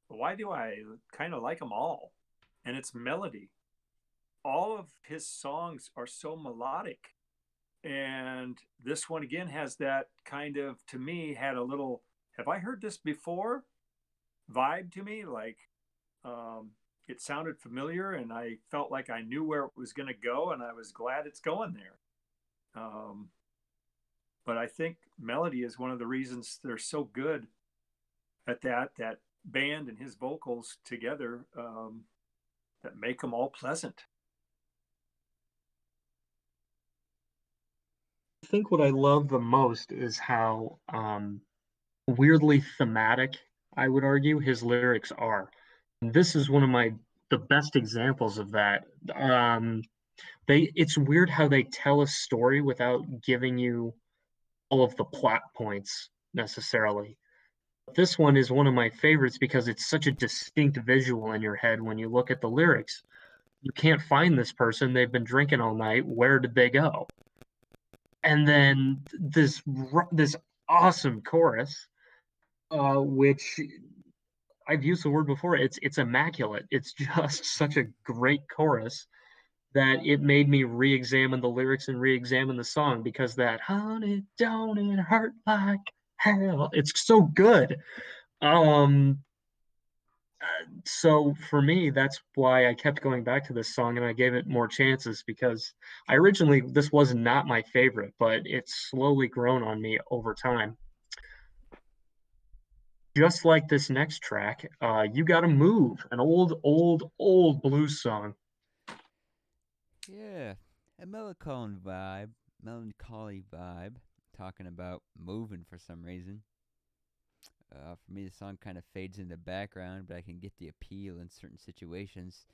[SPEAKER 1] Why do I kind of like them all? And it's melody. All of his songs are so melodic. And this one again has that kind of, to me, had a little, have I heard this before vibe to me? Like, um, it sounded familiar and I felt like I knew where it was going to go, and I was glad it's going there. Um, but I think melody is one of the reasons they're so good at that band and his vocals together, that make them all pleasant.
[SPEAKER 4] I think what I love the most is how weirdly thematic, I would argue, his lyrics are. And this is one of my the best examples of that. It's weird how they tell a story without giving you all of the plot points necessarily. This one is one of my favorites because it's such a distinct visual in your head when you look at the lyrics. You can't find this person. They've been drinking all night. Where did they go? And then this awesome chorus, which I've used the word before. It's immaculate. It's just such a great chorus that it made me re-examine the lyrics and re-examine the song because that honey don't it hurt like hell. It's so good. Um, so for me, that's why I kept going back to this song and I gave it more chances because I originally this was not my favorite, but it's slowly grown on me over time. Just like this next track, You Gotta Move, an old blues song.
[SPEAKER 2] Yeah, a melancholy vibe, talking about moving for some reason. For me, the song kind of fades in the background, but I can get the appeal in certain situations.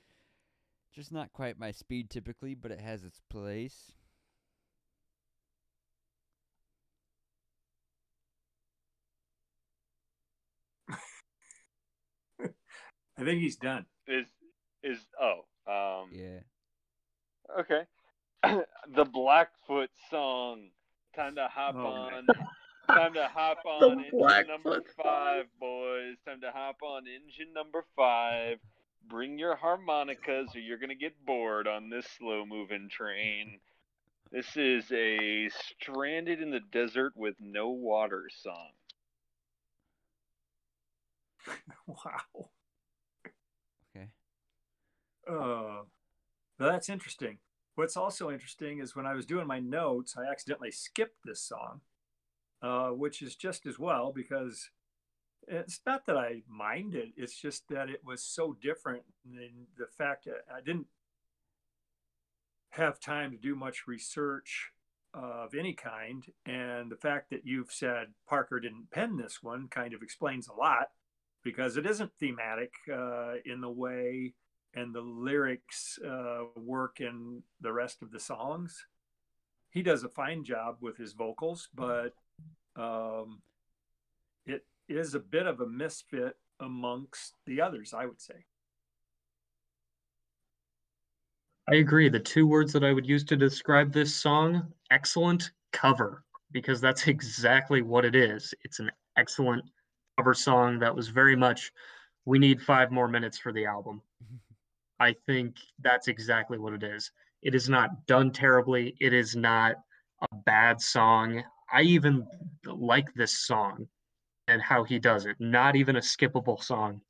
[SPEAKER 2] Just not quite my speed typically, but it has its place.
[SPEAKER 1] I think he's done.
[SPEAKER 2] Yeah.
[SPEAKER 3] Okay. The Blackfoot song. Time to hop on. Time to hop on engine number 5, boys. Time to hop on engine number 5. Bring your harmonicas or you're going to get bored on this slow-moving train. This is a stranded in the desert with no water song.
[SPEAKER 1] Wow.
[SPEAKER 2] Okay.
[SPEAKER 1] That's interesting. What's also interesting is when I was doing my notes, I accidentally skipped this song, which is just as well because it's not that I minded. It's just that it was so different than the fact that I didn't have time to do much research of any kind. And the fact that you've said Parker didn't pen this one kind of explains a lot because it isn't thematic in the way and the lyrics work in the rest of the songs. He does a fine job with his vocals, but it is a bit of a misfit amongst the others, I would say.
[SPEAKER 4] I agree. The two words that I would use to describe this song, excellent cover, because that's exactly what it is. It's an excellent cover song that was very much, we need 5 more minutes for the album. I think that's exactly what it is. It is not done terribly. It is not a bad song. I even like this song and how he does it. Not even a skippable song.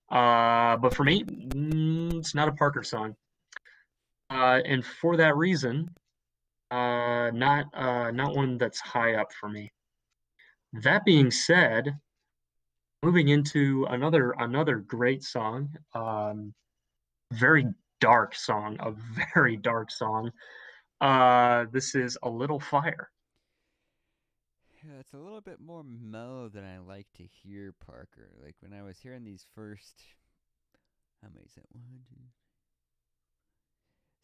[SPEAKER 4] But for me, it's not a Parker song. And for that reason, not one that's high up for me. That being said, moving into another great song, very dark song, a very dark song. This is A Little Fire.
[SPEAKER 2] Yeah, it's a little bit more mellow than I like to hear, Parker. Like when I was hearing these first, how many is that? 1, 2,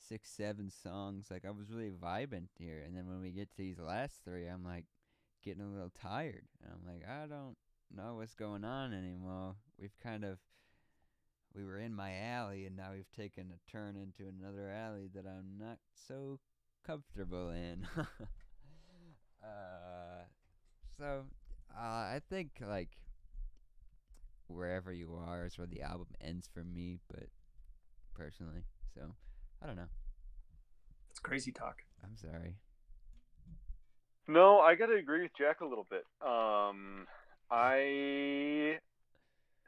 [SPEAKER 2] 6, 7 songs. Like I was really vibing here, and then when we get to these last 3, I'm like getting a little tired. And I'm like, I don't know what's going on anymore. We were in my alley, and now we've taken a turn into another alley that I'm not so comfortable in. So I think like Wherever You Are is where the album ends for me, but personally, so I don't know.
[SPEAKER 1] It's crazy talk.
[SPEAKER 2] I'm sorry.
[SPEAKER 3] No, I gotta agree with Jack a little bit.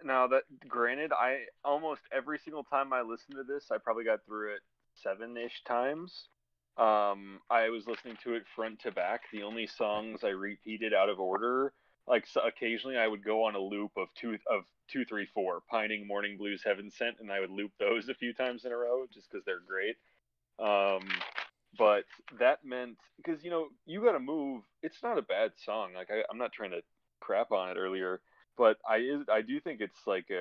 [SPEAKER 3] Now that granted, I almost every single time I listened to this, I probably got through it 7-ish times. I was listening to it front to back. The only songs I repeated out of order, like so occasionally, I would go on a loop of 2, 3, 4, Pining, Morning Blues, Heaven Sent, and I would loop those a few times in a row just because they're great. But that meant because You Gotta Move. It's not a bad song. Like I'm not trying to crap on it earlier, but I do think it's like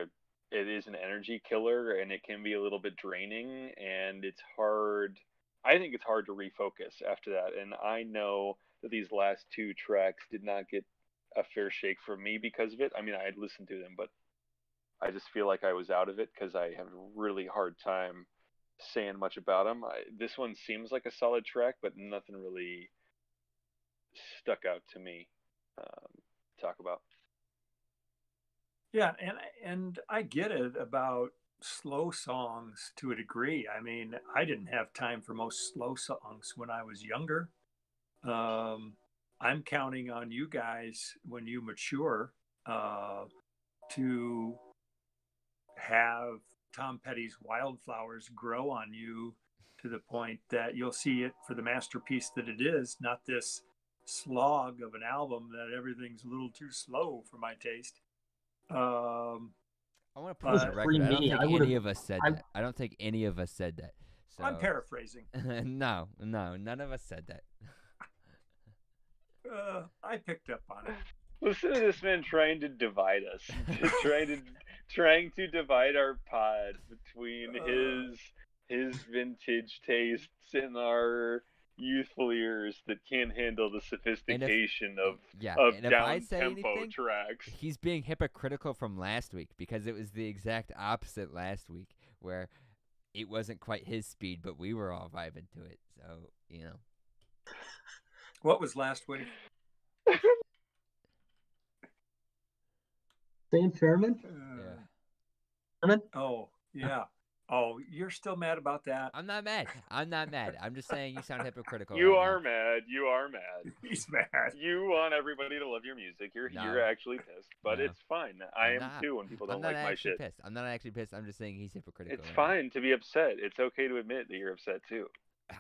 [SPEAKER 3] it is an energy killer, and it can be a little bit draining, and it's hard. I think it's hard to refocus after that, and I know that these last two tracks did not get a fair shake from me because of it. I mean, I had listened to them, but I just feel like I was out of it because I have a really hard time saying much about them. This one seems like a solid track, but nothing really stuck out to me. Talk about.
[SPEAKER 1] Yeah, and I get it about slow songs to a degree. I mean, I didn't have time for most slow songs when I was younger. Um, I'm counting on you guys when you mature to have Tom Petty's Wildflowers grow on you to the point that you'll see it for the masterpiece that it is, not this slog of an album that everything's a little too slow for my taste.
[SPEAKER 2] I want to put on the record. I don't think any of us said that. I don't think any of us said that. So
[SPEAKER 1] I'm paraphrasing.
[SPEAKER 2] No, none of us said that.
[SPEAKER 1] I picked up on it.
[SPEAKER 3] Listen to this man trying to divide us, trying to divide our pod between his vintage tastes and our youthful ears that can't handle the sophistication of down tempo tracks.
[SPEAKER 2] He's being hypocritical from last week because it was the exact opposite last week, where it wasn't quite his speed, but we were all vibing to it. So, you know.
[SPEAKER 1] What was last week?
[SPEAKER 4] Dan Fairman?
[SPEAKER 2] Yeah.
[SPEAKER 1] Oh, yeah. Oh, you're still mad about that?
[SPEAKER 2] I'm not mad. I'm just saying you sound hypocritical.
[SPEAKER 3] You
[SPEAKER 2] right
[SPEAKER 3] are
[SPEAKER 2] now.
[SPEAKER 3] mad. You are mad.
[SPEAKER 1] He's mad.
[SPEAKER 3] You want everybody to love your music. You're actually pissed, but it's fine. I am too when people don't like my shit.
[SPEAKER 2] Pissed. I'm not actually pissed. I'm just saying he's hypocritical.
[SPEAKER 3] It's fine to be upset. It's okay to admit that you're upset too.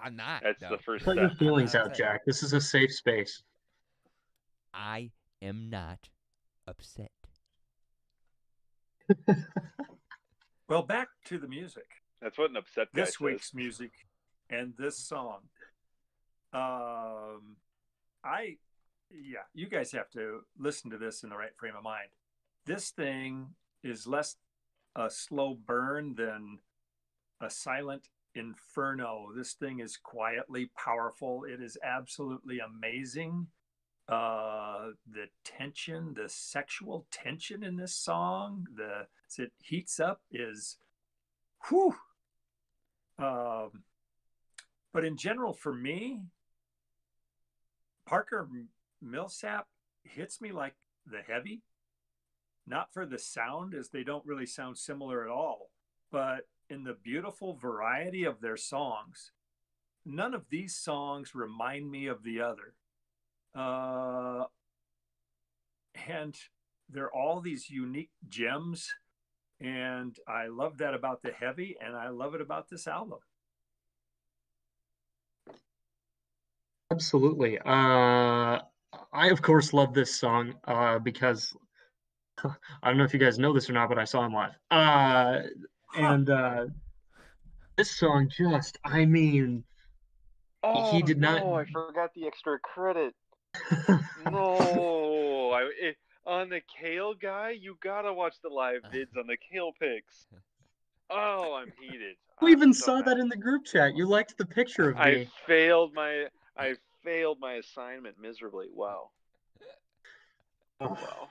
[SPEAKER 2] I'm not.
[SPEAKER 3] That's the first
[SPEAKER 4] step. Put your feelings out, Jack. This is a safe space.
[SPEAKER 2] I am not upset.
[SPEAKER 1] Well, back to the music.
[SPEAKER 3] That's what an upset guy
[SPEAKER 1] this week's music and this song. You guys have to listen to this in the right frame of mind. This thing is less a slow burn than a silent inferno. This thing is quietly powerful. It is absolutely amazing. The tension, the sexual tension in this song, as it heats up is whew. But in general, for me, Parker Millsap hits me like the heavy, not for the sound, as they don't really sound similar at all, but in the beautiful variety of their songs. None of these songs remind me of the other. And they're all these unique gems, and I love that about the heavy, and I love it about this album.
[SPEAKER 4] Absolutely. I of course love this song because I don't know if you guys know this or not, but I saw him live. And this song just, I mean, he did not.
[SPEAKER 3] Oh, I forgot the extra credit. No, on the Kale guy, you gotta watch the live vids on the Kale pics. Oh, I'm heated.
[SPEAKER 4] You even saw that in the group chat. You liked the picture of me.
[SPEAKER 3] I failed my assignment miserably. Wow.
[SPEAKER 4] Oh.
[SPEAKER 3] Wow.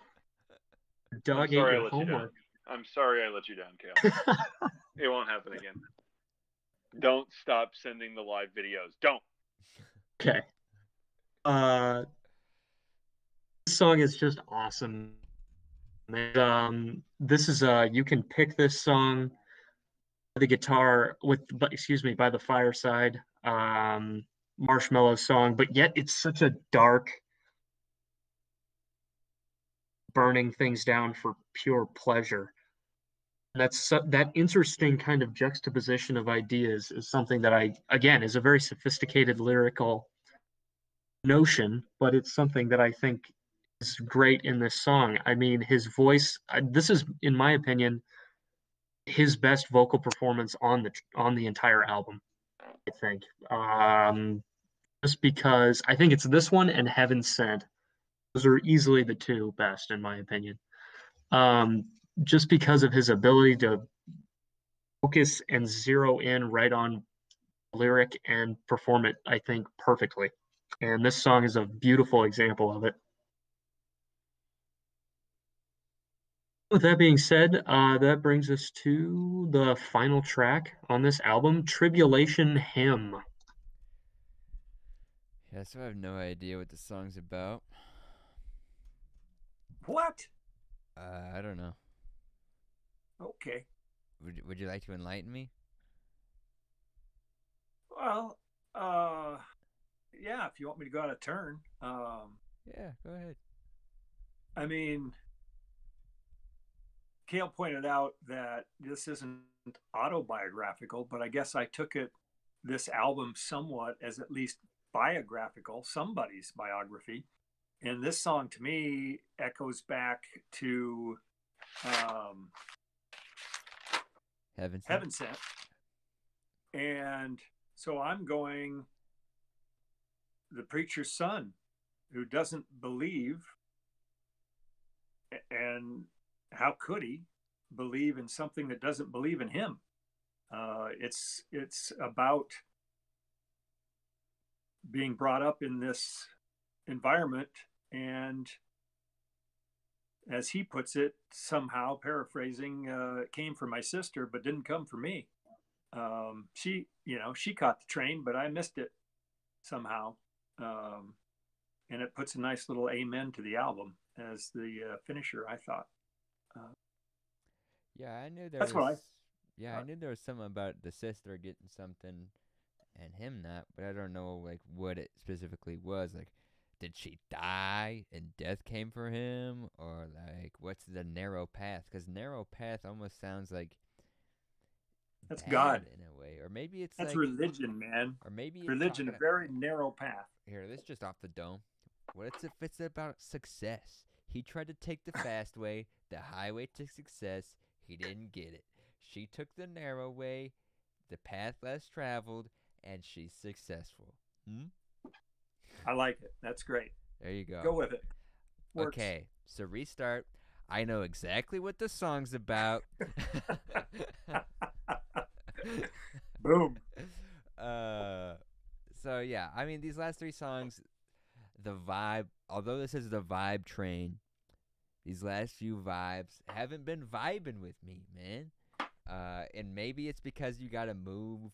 [SPEAKER 4] Dog ate your homework.
[SPEAKER 3] I'm sorry I let you down, Kale. It won't happen again. Don't stop sending the live videos. Don't.
[SPEAKER 4] Okay. This song is just awesome. And, this is you can pick this song, the guitar by the Fireside Marshmallow song, but yet it's such a dark, burning things down for pure pleasure. That interesting kind of juxtaposition of ideas is something that is a very sophisticated lyrical notion, but it's something that I think is great in this song. I mean, his voice, this is, in my opinion, his best vocal performance on the entire album, I think. Just because I think it's this one and Heaven Sent. Those are easily the two best, in my opinion. just because of his ability to focus and zero in right on lyric and perform it, I think, perfectly. And this song is a beautiful example of it. With that being said, that brings us to the final track on this album, Tribulation Hymn.
[SPEAKER 2] Yeah, so I have no idea what the song's about.
[SPEAKER 1] What?
[SPEAKER 2] I don't know.
[SPEAKER 1] Okay.
[SPEAKER 2] Would you like to enlighten me?
[SPEAKER 1] Well, yeah, if you want me to go out of turn.
[SPEAKER 2] Yeah, go ahead.
[SPEAKER 1] I mean, Kale pointed out that this isn't autobiographical, but I guess I took this album somewhat as at least biographical, somebody's biography. And this song to me echoes back to
[SPEAKER 2] Heaven Sent?
[SPEAKER 1] Heaven Sent. And so I'm going the preacher's son who doesn't believe, and how could he believe in something that doesn't believe in him? It's about being brought up in this environment, and as he puts it, somehow paraphrasing, it came for my sister, but didn't come for me. She caught the train, but I missed it somehow. And it puts a nice little amen to the album as the finisher, I thought.
[SPEAKER 2] Yeah, I knew there
[SPEAKER 1] That's
[SPEAKER 2] was.
[SPEAKER 1] what I
[SPEAKER 2] Yeah, I knew there was something about the sister getting something, and him not. But I don't know like what it specifically was. Like, did she die and death came for him, or like what's the narrow path? Because narrow path almost sounds like
[SPEAKER 1] That's
[SPEAKER 2] bad
[SPEAKER 1] God.
[SPEAKER 2] in a way, or maybe it's
[SPEAKER 1] That's
[SPEAKER 2] like,
[SPEAKER 1] religion, man.
[SPEAKER 2] or maybe it's
[SPEAKER 1] Religion,
[SPEAKER 2] talking.
[SPEAKER 1] a very narrow path.
[SPEAKER 2] Here, this just off the dome. What if it's about success? He tried to take the fast way, the highway to success. He didn't get it. She took the narrow way, the path less traveled, and she's successful.
[SPEAKER 1] I like it. That's great.
[SPEAKER 2] There you go.
[SPEAKER 1] Go with it. Works.
[SPEAKER 2] Okay, so restart. I know exactly what the song's about.
[SPEAKER 1] Boom.
[SPEAKER 2] So yeah, I mean these last three songs, the vibe. Although this is the vibe train, these last few vibes haven't been vibing with me, man. And maybe it's because you gotta move.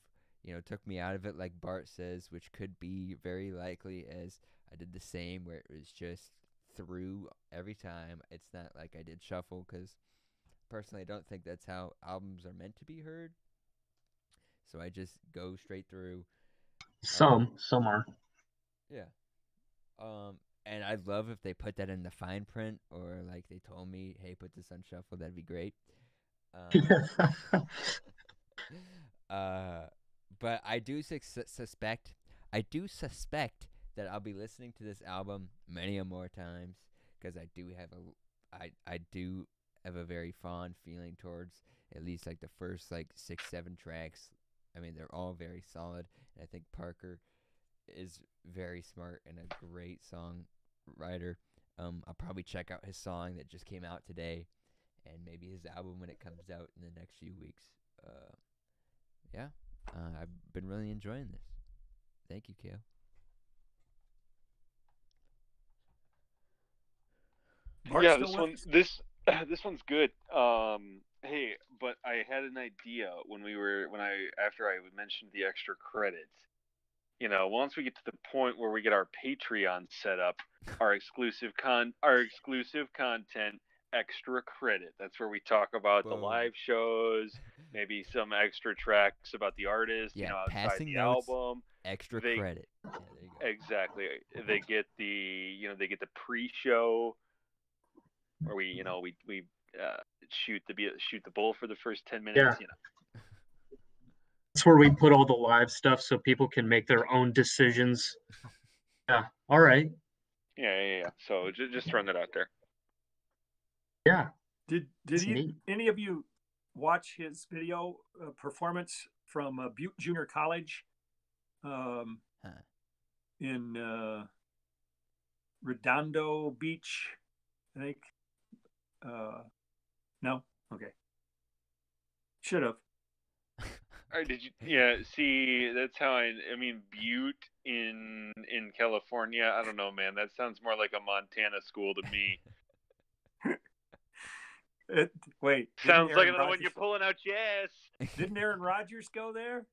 [SPEAKER 2] Took me out of it, like Bart says, which could be very likely, as I did the same, where it was just through every time. It's not like I did shuffle, because personally, I don't think that's how albums are meant to be heard. So I just go straight through.
[SPEAKER 4] Some are.
[SPEAKER 2] Yeah. And I'd love if they put that in the fine print, or like they told me, hey, put this on shuffle. That'd be great. But I do suspect that I'll be listening to this album many more times, because I do have a very fond feeling towards at least like the first like 6-7 tracks. I mean, they're all very solid, and I think Parker is very smart and a great songwriter. I'll probably check out his song that just came out today, and maybe his album when it comes out in the next few weeks. Yeah, I've been really enjoying this. Thank you, Kale.
[SPEAKER 1] Mark's
[SPEAKER 3] Yeah,
[SPEAKER 1] still
[SPEAKER 3] this
[SPEAKER 1] with
[SPEAKER 3] one
[SPEAKER 1] us?
[SPEAKER 3] this one's good. Hey, but I had an idea after I mentioned the extra credits. Once we get to the point where we get our Patreon set up, our exclusive content, extra credit. That's where we talk about the
[SPEAKER 2] Boom.
[SPEAKER 3] live shows, maybe some extra tracks about the artist,
[SPEAKER 2] Yeah,
[SPEAKER 3] outside
[SPEAKER 2] passing
[SPEAKER 3] the
[SPEAKER 2] notes,
[SPEAKER 3] album.
[SPEAKER 2] extra
[SPEAKER 3] They
[SPEAKER 2] credit. Yeah, there you go.
[SPEAKER 3] exactly. They get the pre-show where we shoot the bull for the first 10 minutes.
[SPEAKER 4] Yeah. That's where we put all the live stuff so people can make their own decisions. Yeah. All right.
[SPEAKER 3] Yeah. So just throwing that out there.
[SPEAKER 4] Yeah.
[SPEAKER 1] Did any of you watch his video performance from Butte Junior College in Redondo Beach, I think? No. Okay. Should have.
[SPEAKER 3] Or did you? Yeah. See, that's how I mean, Butte in California. I don't know, man. That sounds more like a Montana school to me.
[SPEAKER 1] Wait.
[SPEAKER 3] Sounds like another one you're pulling out your ass.
[SPEAKER 1] Didn't Aaron Rodgers go there?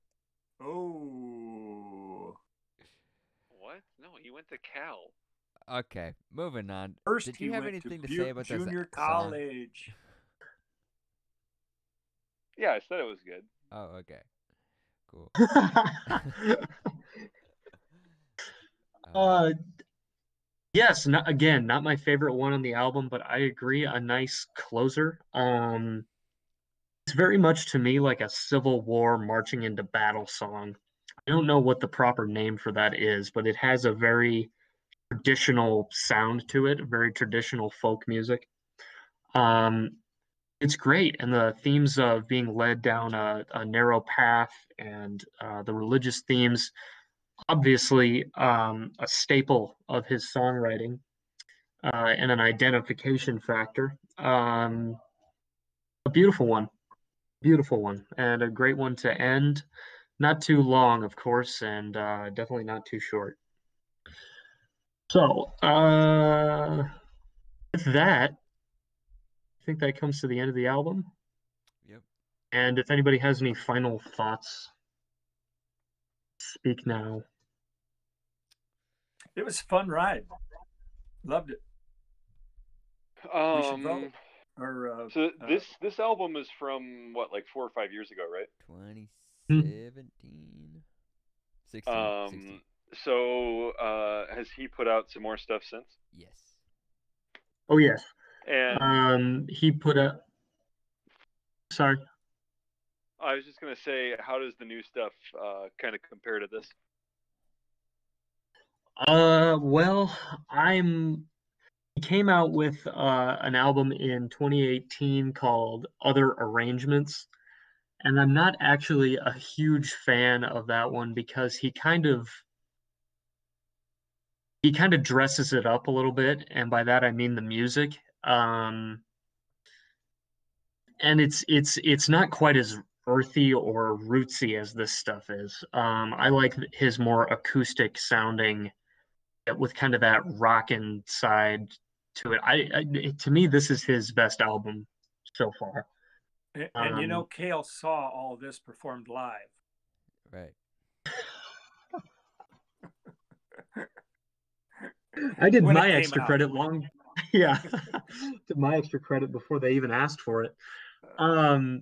[SPEAKER 1] Oh.
[SPEAKER 3] What? No, he went to Cal.
[SPEAKER 2] Okay, moving on.
[SPEAKER 1] First,
[SPEAKER 2] Did
[SPEAKER 1] he
[SPEAKER 2] you have
[SPEAKER 1] went
[SPEAKER 2] anything
[SPEAKER 1] to
[SPEAKER 2] to say
[SPEAKER 1] Butte
[SPEAKER 2] about
[SPEAKER 1] Junior
[SPEAKER 2] this song?
[SPEAKER 1] College.
[SPEAKER 3] Yeah, I said it was good.
[SPEAKER 2] Oh, okay. Cool.
[SPEAKER 4] Yes, not my favorite one on the album, but I agree, a nice closer. It's very much to me like a Civil War marching into battle song. I don't know what the proper name for that is, but it has a very traditional sound to it, very traditional folk music. Um, it's great, and the themes of being led down a narrow path and the religious themes, obviously a staple of his songwriting and an identification factor. A beautiful one, and a great one to end. Not too long, of course, and definitely not too short. So, with that, I think that comes to the end of the album.
[SPEAKER 2] Yep.
[SPEAKER 4] And if anybody has any final thoughts, speak now.
[SPEAKER 1] It was a fun ride. Loved it. We should vote. Or
[SPEAKER 3] So this album is from what, like 4 or 5 years ago, right?
[SPEAKER 2] 2017, 16.
[SPEAKER 3] So has he put out some more stuff since?
[SPEAKER 2] Yes.
[SPEAKER 4] Oh yes.
[SPEAKER 3] And
[SPEAKER 4] he put a. Sorry.
[SPEAKER 3] I was just gonna say, how does the new stuff kind of compare to this?
[SPEAKER 4] Well, he came out with an album in 2018 called Other Arrangements, and I'm not actually a huge fan of that one because he kind of dresses it up a little bit, and by that I mean the music. And it's not quite as earthy or rootsy as this stuff is. I like his more acoustic sounding with kind of that rockin' side to it. To me, this is his best album so far.
[SPEAKER 1] and you know, Cale saw all this performed live.
[SPEAKER 2] Right.
[SPEAKER 4] I did
[SPEAKER 1] When it
[SPEAKER 4] my
[SPEAKER 1] came
[SPEAKER 4] extra
[SPEAKER 1] out.
[SPEAKER 4] credit long. Yeah, did my extra credit before they even asked for it. But,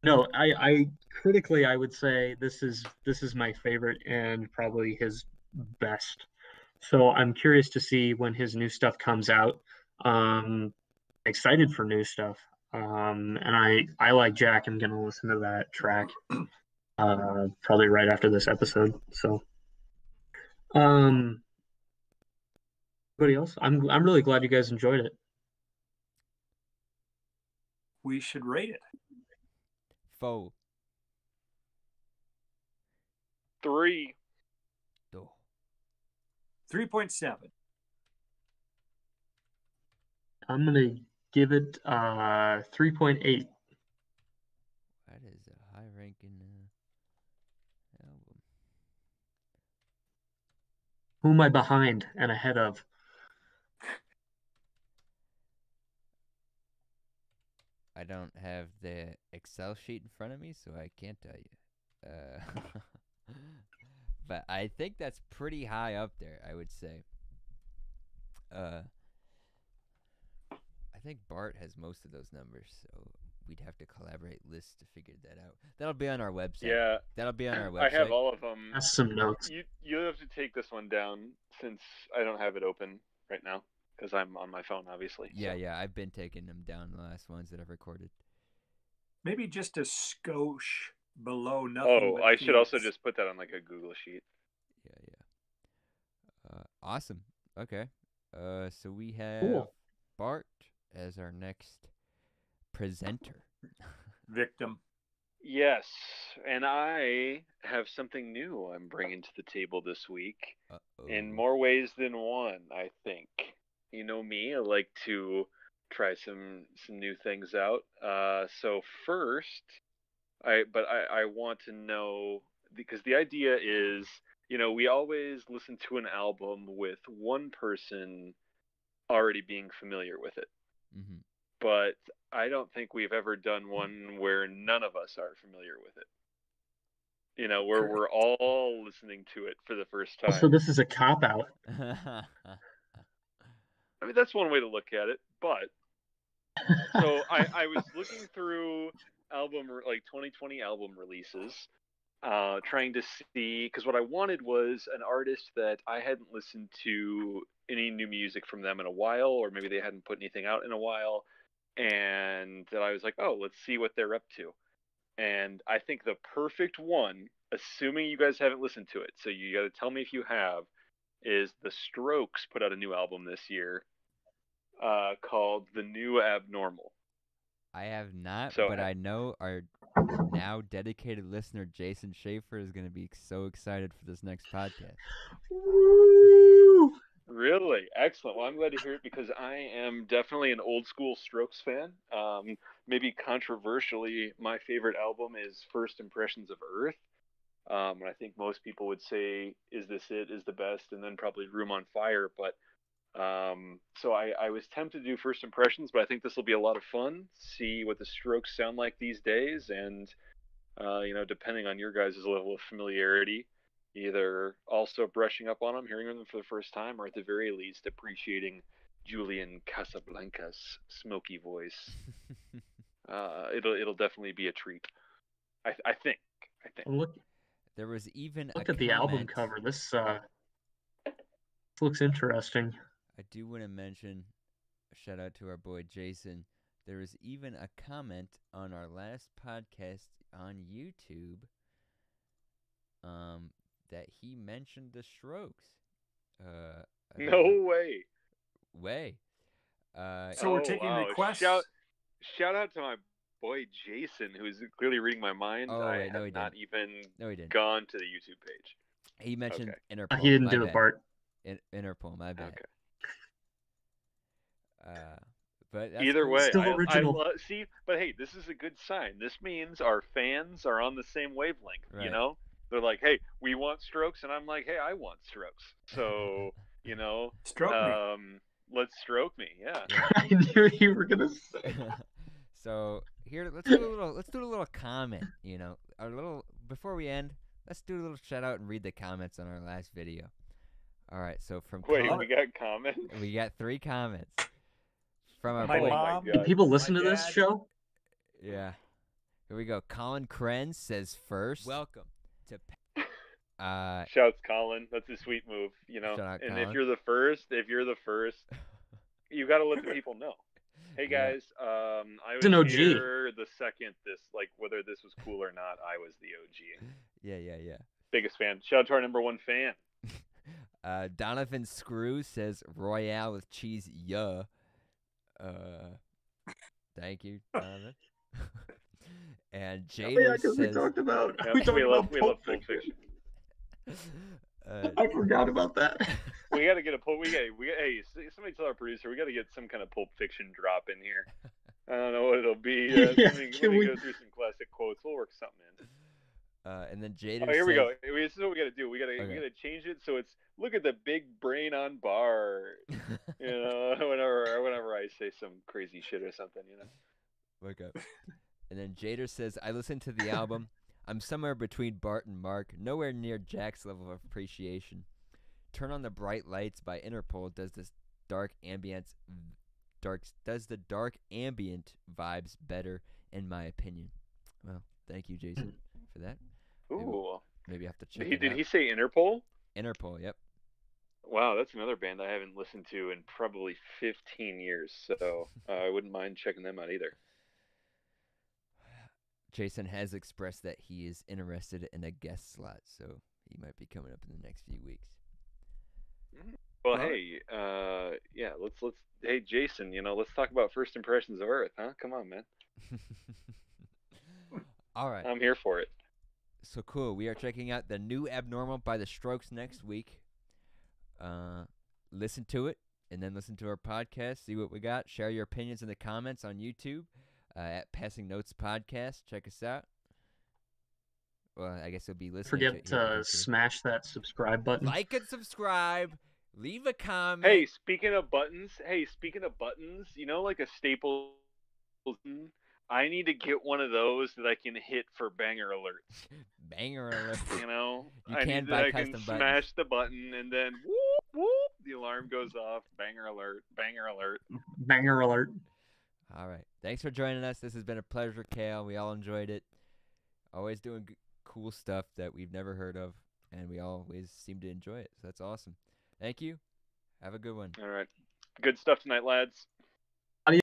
[SPEAKER 4] no, I critically I would say this is my favorite and probably his best. So I'm curious to see when his new stuff comes out. Excited for new stuff. And I like Jack. I'm gonna listen to that track probably right after this episode. So anybody else? I'm really glad you guys enjoyed it.
[SPEAKER 1] We should rate it.
[SPEAKER 2] 4.
[SPEAKER 3] 3.
[SPEAKER 1] 3.7.
[SPEAKER 4] I'm gonna give it 3.8.
[SPEAKER 2] That is a high ranking album.
[SPEAKER 4] Who am I behind and ahead of?
[SPEAKER 2] I don't have the Excel sheet in front of me, so I can't tell you. But I think that's pretty high up there, I would say. I think Bart has most of those numbers, so we'd have to collaborate lists to figure that out. That'll be on our website.
[SPEAKER 3] Yeah,
[SPEAKER 2] that'll be on our website.
[SPEAKER 3] I have all of them.
[SPEAKER 4] That's some notes.
[SPEAKER 3] You have to take this one down since I don't have it open right now because I'm on my phone, obviously.
[SPEAKER 2] Yeah,
[SPEAKER 3] so.
[SPEAKER 2] yeah, I've been taking them down, the last ones that I've recorded.
[SPEAKER 1] Maybe just a skosh below nothing.
[SPEAKER 3] Oh, I should also just put that on like a Google sheet.
[SPEAKER 2] Yeah. Awesome. Okay. So we have
[SPEAKER 4] Cool.
[SPEAKER 2] Bart as our next presenter.
[SPEAKER 1] Victim.
[SPEAKER 3] Yes, and I have something new I'm bringing to the table this week.
[SPEAKER 2] Uh-oh.
[SPEAKER 3] In more ways than one, I think. You know me, I like to try some new things out. So first, I want to know, because the idea is, we always listen to an album with one person already being familiar with it.
[SPEAKER 2] Mm-hmm.
[SPEAKER 3] But I don't think we've ever done one where none of us are familiar with it. Where
[SPEAKER 1] Correct.
[SPEAKER 3] we're all listening to it for the first time.
[SPEAKER 4] So this is a cop out.
[SPEAKER 3] I mean, that's one way to look at it. But so I was looking through 2020 album releases, trying to see, because what I wanted was an artist that I hadn't listened to any new music from them in a while, or maybe they hadn't put anything out in a while, and that I was like, oh, let's see what they're up to. And I think the perfect one, assuming you guys haven't listened to it, so you got to tell me if you have, is The Strokes put out a new album this year called The New Abnormal.
[SPEAKER 2] I have not,
[SPEAKER 3] So-
[SPEAKER 2] but I know our now dedicated listener Jason Schaefer is going to be so excited for this next podcast.
[SPEAKER 4] Woo!
[SPEAKER 3] Really? Excellent. Well, I'm glad to hear it, because I am definitely an old school Strokes fan. Maybe controversially, my favorite album is First Impressions of Earth. And I think most people would say, Is This It is the best, and then probably Room on Fire. But so I was tempted to do First Impressions, but I think this will be a lot of fun. See what the Strokes sound like these days, and depending on your guys' level of familiarity, either also brushing up on them, hearing them for the first time, or at the very least appreciating Julian Casablanca's smoky voice. It'll definitely be a treat. I think.
[SPEAKER 4] Look
[SPEAKER 2] There was even
[SPEAKER 4] at
[SPEAKER 2] a
[SPEAKER 4] the album
[SPEAKER 2] comment.
[SPEAKER 4] cover. This looks interesting.
[SPEAKER 2] I do want to mention, shout out to our boy Jason. There was even a comment on our last podcast on YouTube that he mentioned the Strokes.
[SPEAKER 3] No way.
[SPEAKER 1] So we're taking requests.
[SPEAKER 3] Shout out to my boy Jason, who's clearly reading my mind.
[SPEAKER 2] Oh,
[SPEAKER 3] I
[SPEAKER 2] wait, no,
[SPEAKER 3] have
[SPEAKER 2] he
[SPEAKER 3] not
[SPEAKER 2] didn't.
[SPEAKER 3] even
[SPEAKER 2] No, he didn't.
[SPEAKER 3] gone to the YouTube page.
[SPEAKER 2] He mentioned
[SPEAKER 3] Okay.
[SPEAKER 2] Interpol.
[SPEAKER 4] He didn't
[SPEAKER 2] my
[SPEAKER 4] do
[SPEAKER 2] bad.
[SPEAKER 4] it, Bart.
[SPEAKER 2] Interpol, my bad.
[SPEAKER 3] Okay.
[SPEAKER 2] But that's
[SPEAKER 3] Either
[SPEAKER 2] cool.
[SPEAKER 3] way,
[SPEAKER 4] Still original.
[SPEAKER 3] see, but hey, this is a good sign. This means our fans are on the same wavelength.
[SPEAKER 2] Right.
[SPEAKER 3] They're like, hey, we want Strokes, and I'm like, hey, I want Strokes. So
[SPEAKER 1] Stroke me.
[SPEAKER 3] let's stroke me. Yeah.
[SPEAKER 4] I knew you were gonna say.
[SPEAKER 2] So here, let's do a little comment. Before we end, let's do a little shout out and read the comments on our last video. All right, so from
[SPEAKER 3] Wait,
[SPEAKER 2] Colin,
[SPEAKER 3] we got comments.
[SPEAKER 2] we got 3 comments from our
[SPEAKER 1] My
[SPEAKER 2] boy.
[SPEAKER 1] mom.
[SPEAKER 3] God.
[SPEAKER 4] Do people listen
[SPEAKER 1] My
[SPEAKER 4] to this
[SPEAKER 1] dad.
[SPEAKER 4] show?
[SPEAKER 2] Yeah, here we go. Colin Krenz says first. Welcome to.
[SPEAKER 3] Shouts Colin. That's a sweet move.
[SPEAKER 2] Shout out,
[SPEAKER 3] and
[SPEAKER 2] Colin.
[SPEAKER 3] if you're the first, you got to let the people know. Hey
[SPEAKER 2] Yeah.
[SPEAKER 3] guys, I was
[SPEAKER 4] an OG.
[SPEAKER 3] here the second whether this was cool or not, I was the OG.
[SPEAKER 2] Yeah.
[SPEAKER 3] Biggest fan. Shout out to our number 1 fan.
[SPEAKER 2] Donovan Screw says Royale with cheese. Yeah. Thank you, Donovan. And Jader says.
[SPEAKER 4] we talked about.
[SPEAKER 3] Yeah,
[SPEAKER 4] we talked
[SPEAKER 3] we love
[SPEAKER 4] about Pulp
[SPEAKER 3] Pulp
[SPEAKER 4] Fiction.
[SPEAKER 2] uh,
[SPEAKER 4] I forgot about that.
[SPEAKER 3] We got to get a Pulp. Hey, somebody tell our producer we got to get some kind of Pulp Fiction drop in here. I don't know what it'll be. Let me go through some classic quotes. We'll work something in.
[SPEAKER 2] And then Jader.
[SPEAKER 3] Oh, here we
[SPEAKER 2] says,
[SPEAKER 3] go. This is what we got to do. We got to change it so it's look at the big brain on Bart. Whenever I say some crazy shit or something,
[SPEAKER 2] Wake up. And then Jader says, I listened to the album. I'm somewhere between Bart and Mark, nowhere near Jack's level of appreciation. Turn on the Bright Lights by Interpol does the dark ambient vibes better, in my opinion. Well, thank you, Jason, for that.
[SPEAKER 3] Ooh.
[SPEAKER 2] Maybe I have to check
[SPEAKER 3] Did
[SPEAKER 2] out.
[SPEAKER 3] he say Interpol?
[SPEAKER 2] Interpol, yep.
[SPEAKER 3] Wow, that's another band I haven't listened to in probably 15 years, so I wouldn't mind checking them out either.
[SPEAKER 2] Jason has expressed that he is interested in a guest slot, so he might be coming up in the next few weeks.
[SPEAKER 3] Well, hey, yeah, let's. Hey, Jason, let's talk about First Impressions of Earth, huh? Come on, man.
[SPEAKER 2] All right.
[SPEAKER 3] I'm here for it.
[SPEAKER 2] So cool. We are checking out The New Abnormal by The Strokes next week. Listen to it. and then listen to our podcast, see what we got. Share your opinions in the comments on YouTube at Passing Notes Podcast. Check us out. Well, I guess you'll be listening to
[SPEAKER 4] Forget
[SPEAKER 2] it. Here
[SPEAKER 4] to smash that subscribe button.
[SPEAKER 2] like and subscribe. Leave a comment.
[SPEAKER 3] Hey, speaking of buttons, you know, like a Staples button? I need to get one of those that I can hit for banger alerts.
[SPEAKER 2] Banger alert.
[SPEAKER 3] You know,
[SPEAKER 2] You
[SPEAKER 3] I
[SPEAKER 2] can
[SPEAKER 3] need
[SPEAKER 2] buy
[SPEAKER 3] that I
[SPEAKER 2] custom
[SPEAKER 3] can
[SPEAKER 2] buttons.
[SPEAKER 3] smash the button and then whoop whoop, the alarm goes off. Banger alert, banger alert.
[SPEAKER 4] Banger alert.
[SPEAKER 2] All right. Thanks for joining us. This has been a pleasure, Kale. We all enjoyed it. Always doing cool stuff that we've never heard of, and we always seem to enjoy it. So that's awesome. Thank you. Have a good one.
[SPEAKER 3] All right, good stuff tonight, lads.